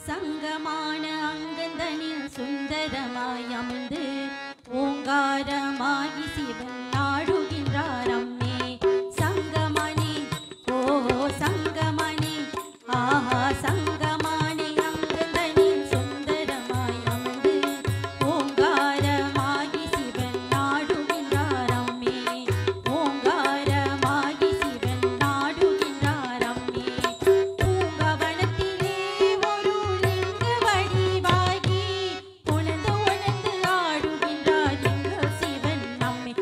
சங்கமான அங்கந்தனில் சுந்தரமாய் அமர்ந்து ஓங்காரமாகி சிவன் நாடுகின்றார் அம்மே. சங்கமணி ஓ சங்கமணி ஆஹா சங்கமணி அங்கந்தனில் சுந்தரமாய் அமர்ந்து ஓங்காரமாகி சிவன் நாடுகின்றார் அம்மே. ஓங்காரமாகி சிவன் நாடுகின்றார் அம்மே. பூங்கவனத்திலே ஒரு லிங்க வடிவாகி உணர்ந்து உணர்ந்து ஆடுகின்றார் எங்கள் சிவன் நம்மை.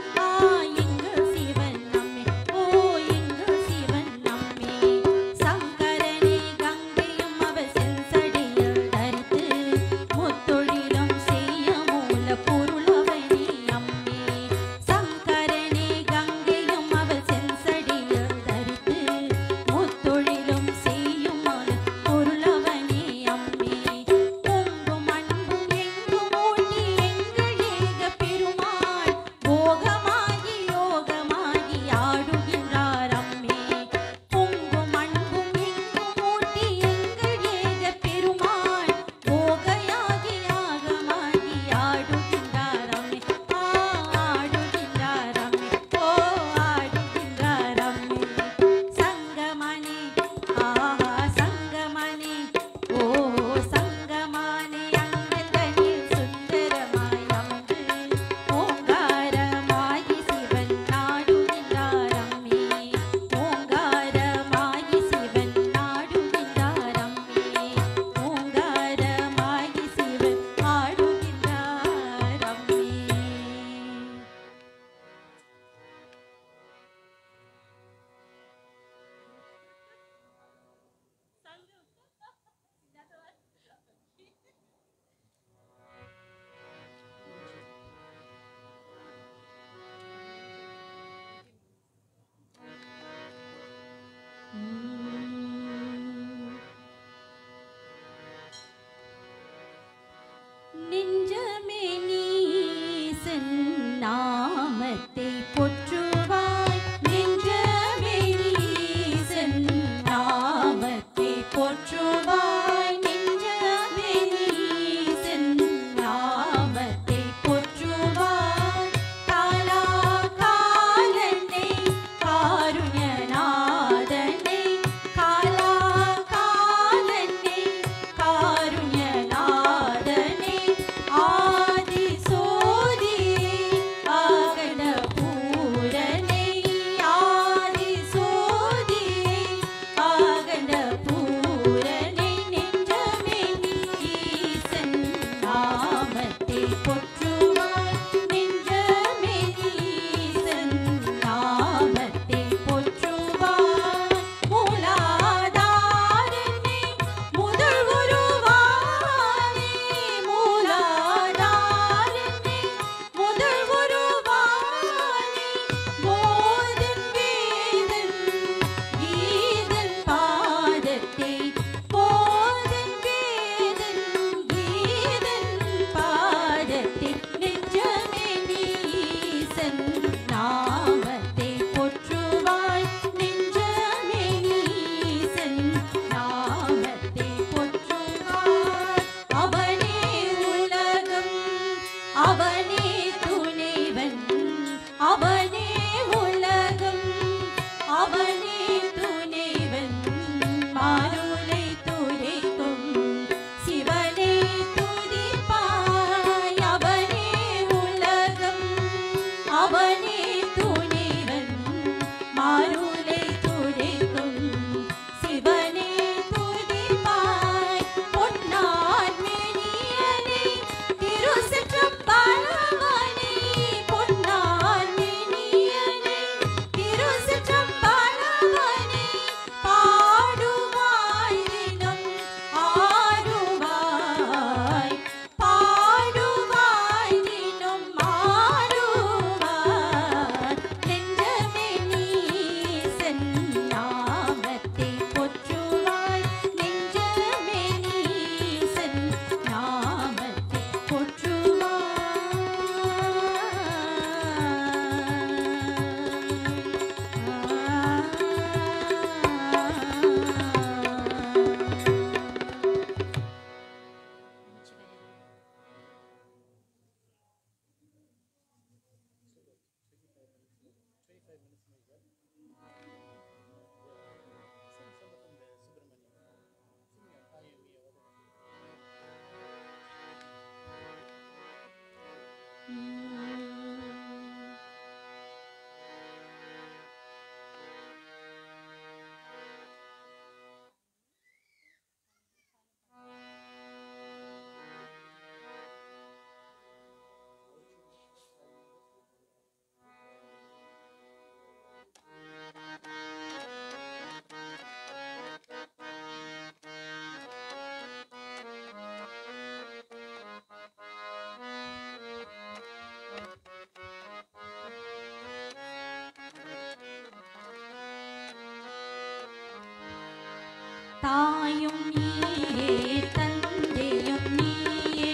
தாயும் நீயே தந்தையும் நீயே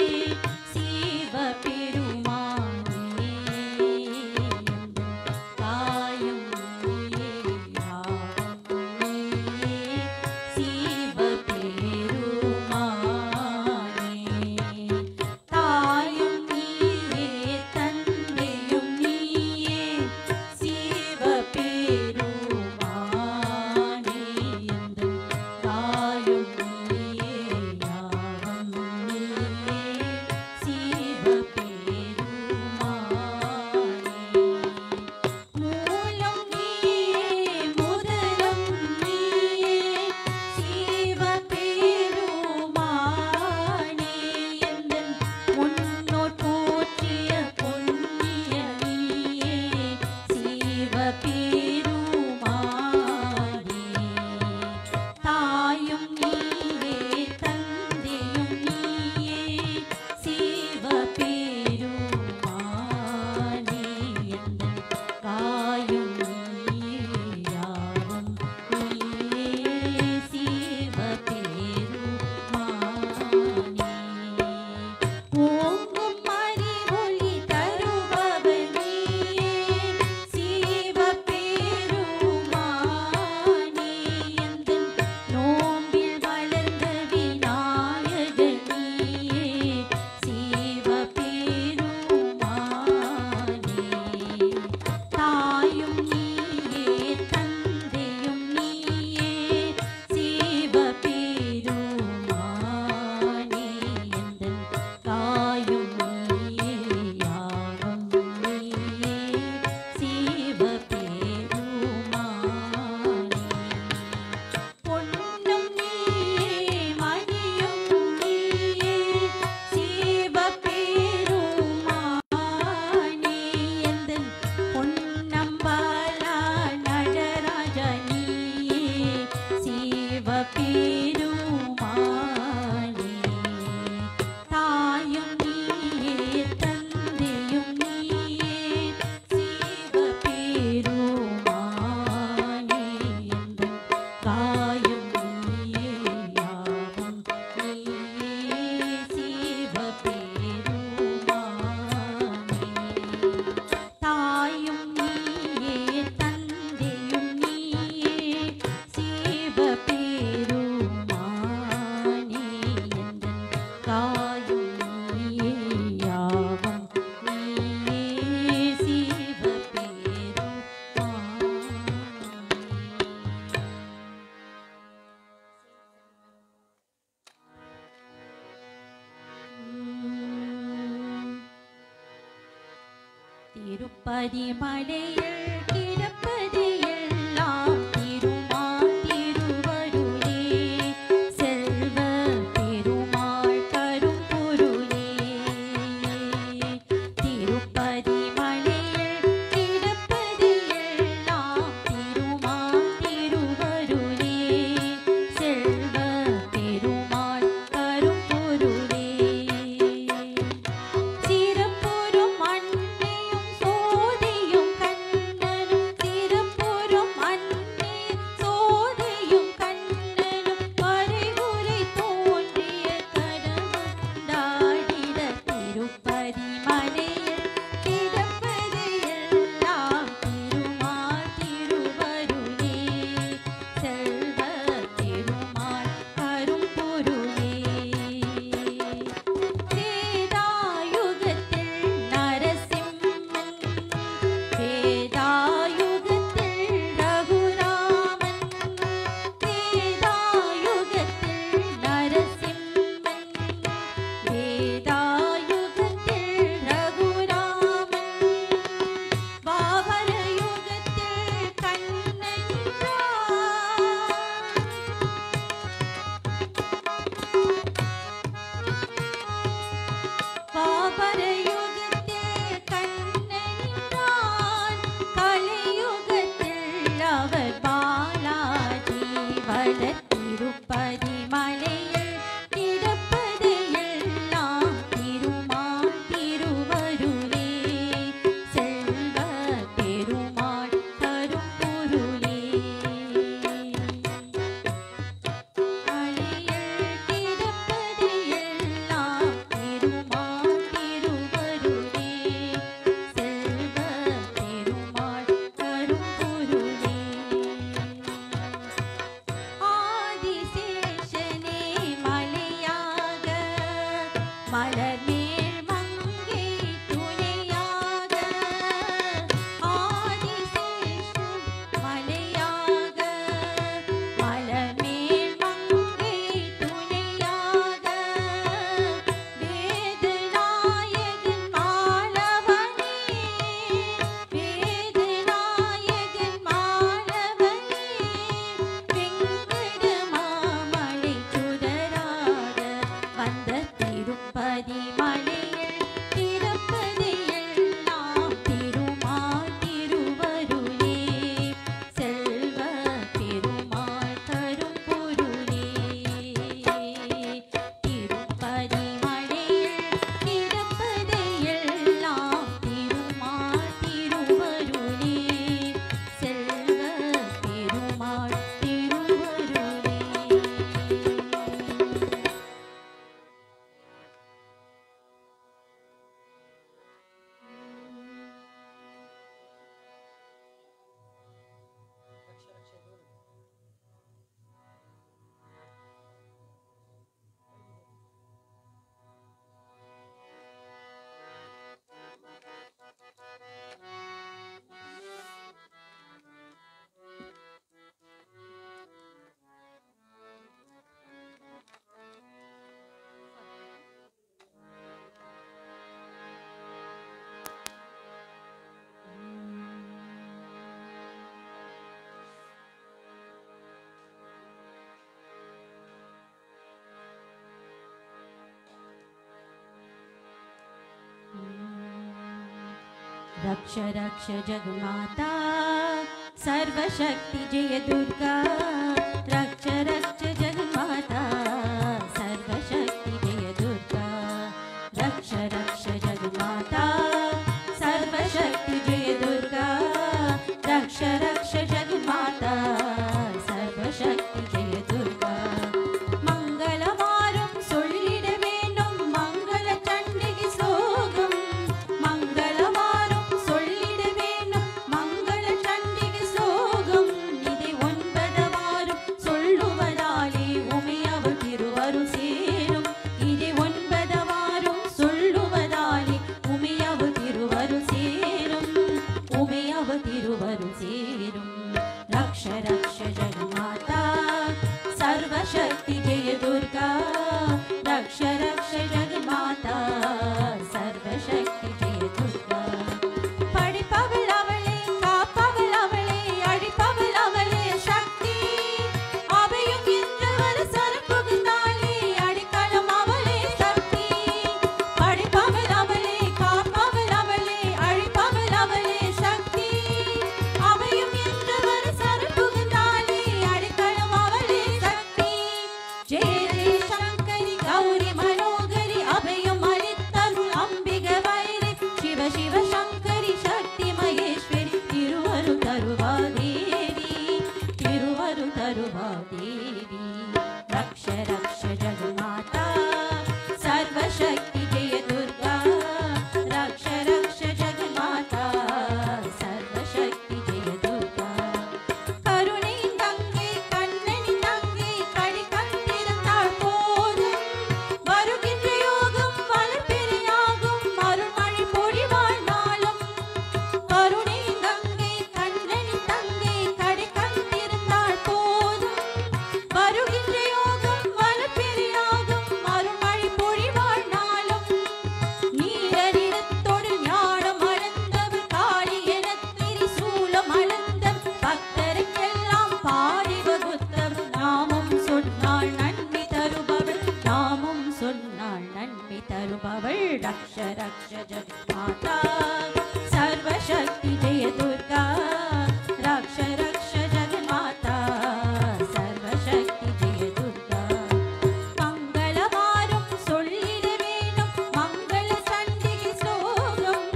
சிவபெருமானே தாயும் நீயே யாவும் நீயே சிவபெருமானே தாயும் நீயே தந்தையும் நீயே சிவபெருமானே தாயும் நீயே யாவும் நீயே சிவபெருமானே மூலம் நீயே முதலம் நீயே சிவபெருமானே எந்தன் முன்னோர் போற்றிய புண்ணிய நீயே சிவபெருமானே தாயும் நீயே தந்தையும் நீயே சிவபெருமானே எந்தன் தாயும் நீயே யாவும் நீயே சிவபெருமானே ஓங்கும் அறிவொளி தருபவர் நீயே சிவபெருமானே எந்தன் நோம்பில் வளர்ந்த விநாயகர் நீயே சிவபெருமானே தாயும் நீயே தந்தையும் நீயே சிவபெருமானே எந்தன் தாயும் நீயே யாவும் நீயே சிவபெருமானே பொன்னும் நீயே மணியும் நீயே சிவபெருமானே எந்தன் பொன்னம்பலா நடராஜ நீயே சிவபெருமானே தாயும் நீயே தந்தையும் நீயே சிவபெருமானே எந்தன் தாயும் நீயே யாவும் நீயே சிவபெருமானே தாயும் நீயே தந்தையும் நீயே சிவபெருமானே எந்தன் தாயும் நீயே யாவும் நீயே சிவபெருமானே திருப்பதி மலையில் கிடப்பது எல்லாம் திருமால் திருவருளே செல்வ பெருமாள் தரும் பொருளே திருப்பதி மலையில் கிடப்பது எல்லாம் திருமால் திருவருளே செல்வ பெருமாள் தரும் பொருளே சிறப்புறும் அன்னையும் சோதியும் கண்ணனும் रक्ष रक्ष जगमाता सर्वशक्ति जय दुर्गा रक्ष रक्ष जगमाता सर्वशक्ति जय दुर्गा रक्ष रक्ष जगमाता सर्वशक्ति जय दुर्गा रक्ष रक्ष जगमाता सर्वशक्ति जय दुर्गा मंगलवारम சொல்லிட வேண்டும் மங்கள சண்டிகை ஸ்லோகம் மங்களவாரம் சொல்லிட வேண்டும் மங்கள சண்டிகை ஸ்லோகம் இதை 9 வாரம் சொல்லுவதாலே உமையவள் திருவருள் சேரும் இதை 9 வாரம் சொல்லுவதாலே உமையவள் திருவருள் சேரும் உமையவள் திருவருள் சேரும் रक्ष रक्ष जगमाता सर्वशक्ति जय दुर्गा रक्ष रक्ष जगमाता सर्वशक्ति जय दुर्गा படிப்பவள் அவளே காப்பவள் அவளே அழிப்பவள் அவளே சக்தி அவையும் என்றவர் சரப்புகுந்தாளே அடிக்களம் அவளே சக்தி படிப்பவள் அவளே காப்பவள் அவளே அழிப்பவள் அவளே சக்தி அவையும் என்றவர் சரப்புகுந்தாளே அடிக்களம் அவளே சக்தி ஜெய சங்கரி கௌரி மனோகரி அபயம் அளித்தருள் அம்பிகை வைரி சிவ சிவ சங்கரி சக்தி மகேஸ்வரி திருவருள் தருவா தேவி திருவருள் தருவா தேவி ரக்ஷ ரக்ஷ ஜகமாதா सर्वशक्ति जय दुर्गा रक्ष रक्ष जगमाता सर्वशक्ति जय दुर्गा கருணை தங்கை கண்ணனி தங்கை கடி கண்டிருந்தாள் போதும் வருகின்ற யோகம் வளர்பிறையாகும் அருள்மழை பொழிவாள் நாளும் கருணை தங்கை கண்ணனி தங்கை கடி கண்டிருந்தாள் போதும் வருகின்ற யோகம் வளர்பிறையாகும் அருள்மழை பொழிவாள் நாளும் நீரனிடத்தோடு ஞானம் அளந்தவர் காளி எனத் திரிசூலம் அளந்தவர் பக்தருக்கெல்லாம் பாடி வகுத்தவர் நாமம் சொன்னாள் நன்மை தருபவள் நாமம் சொன்னாள் நன்மை தருபவள் ரக்ஷ ரக்ஷ ஜகமாதா सर्वशक्ति जय दुर्गा रक्ष रक्ष जगमाता सर्वशक्ति जय दुर्गा मंगलवारम சொல்லிட வேண்டும் மங்கள சண்டிகை ஸ்லோகம்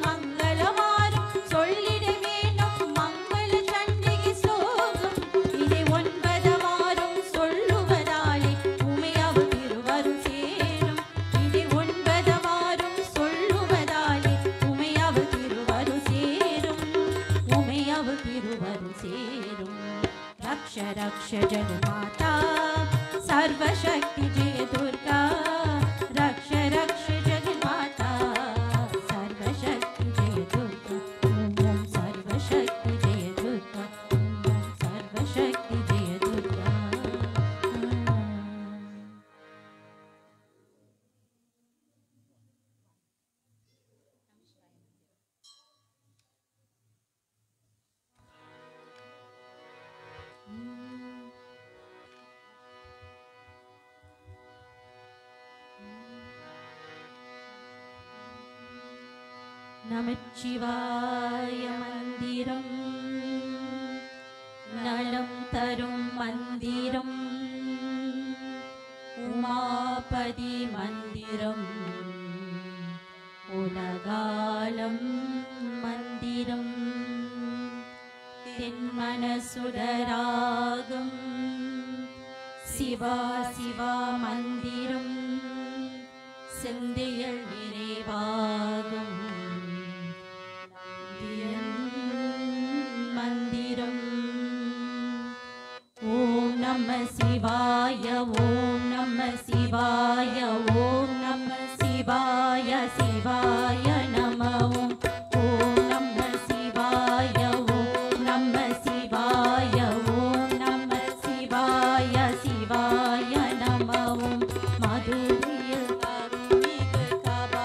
மங்களவாரம் சொல்லிட வேண்டும் மங்கள சண்டிகை ஸ்லோகம் இதை 9 வாரம் சொல்லுவதாலே உமையவள் திருவருள் சேரும் இதை 9 வாரம் சொல்லுவதாலே உமையவள் திருவருள் சேரும் உமையவள் திருவருள் சேரும் रक्ष रक्ष जगमाता सर्वशक्ति जय दुर्गा रक्ष रक्ष जगमाता सर्वशक्ति जय दुर्गा ओम सर्वशक्ति जय दुर्गा ओम सर्वशक्ति जय दुर्गा நமச்சிவாய மந்திரம் நலம் தரும் மந்திரம் உமாபதி மந்திரம் உலகாலம் மந்திரம் தென்மனசுடராகம் சிவா சிவா மந்திரம் செந்தியல் நிறைவாகும் மந்திரம் ஓம் நம சிவாய ஓம் நம சிவாய ஓம் நம சிவாய சிவாய நம ஓம் நம சிவாய ஓம் நம சிவாய ஓம் நம சிவாய சிவாய நம மதுரையில் கருமிகு கபாலி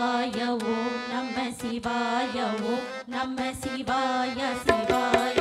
சிவாய ஓம் நம சிவாய ஓம் நம சிவாய சிவாய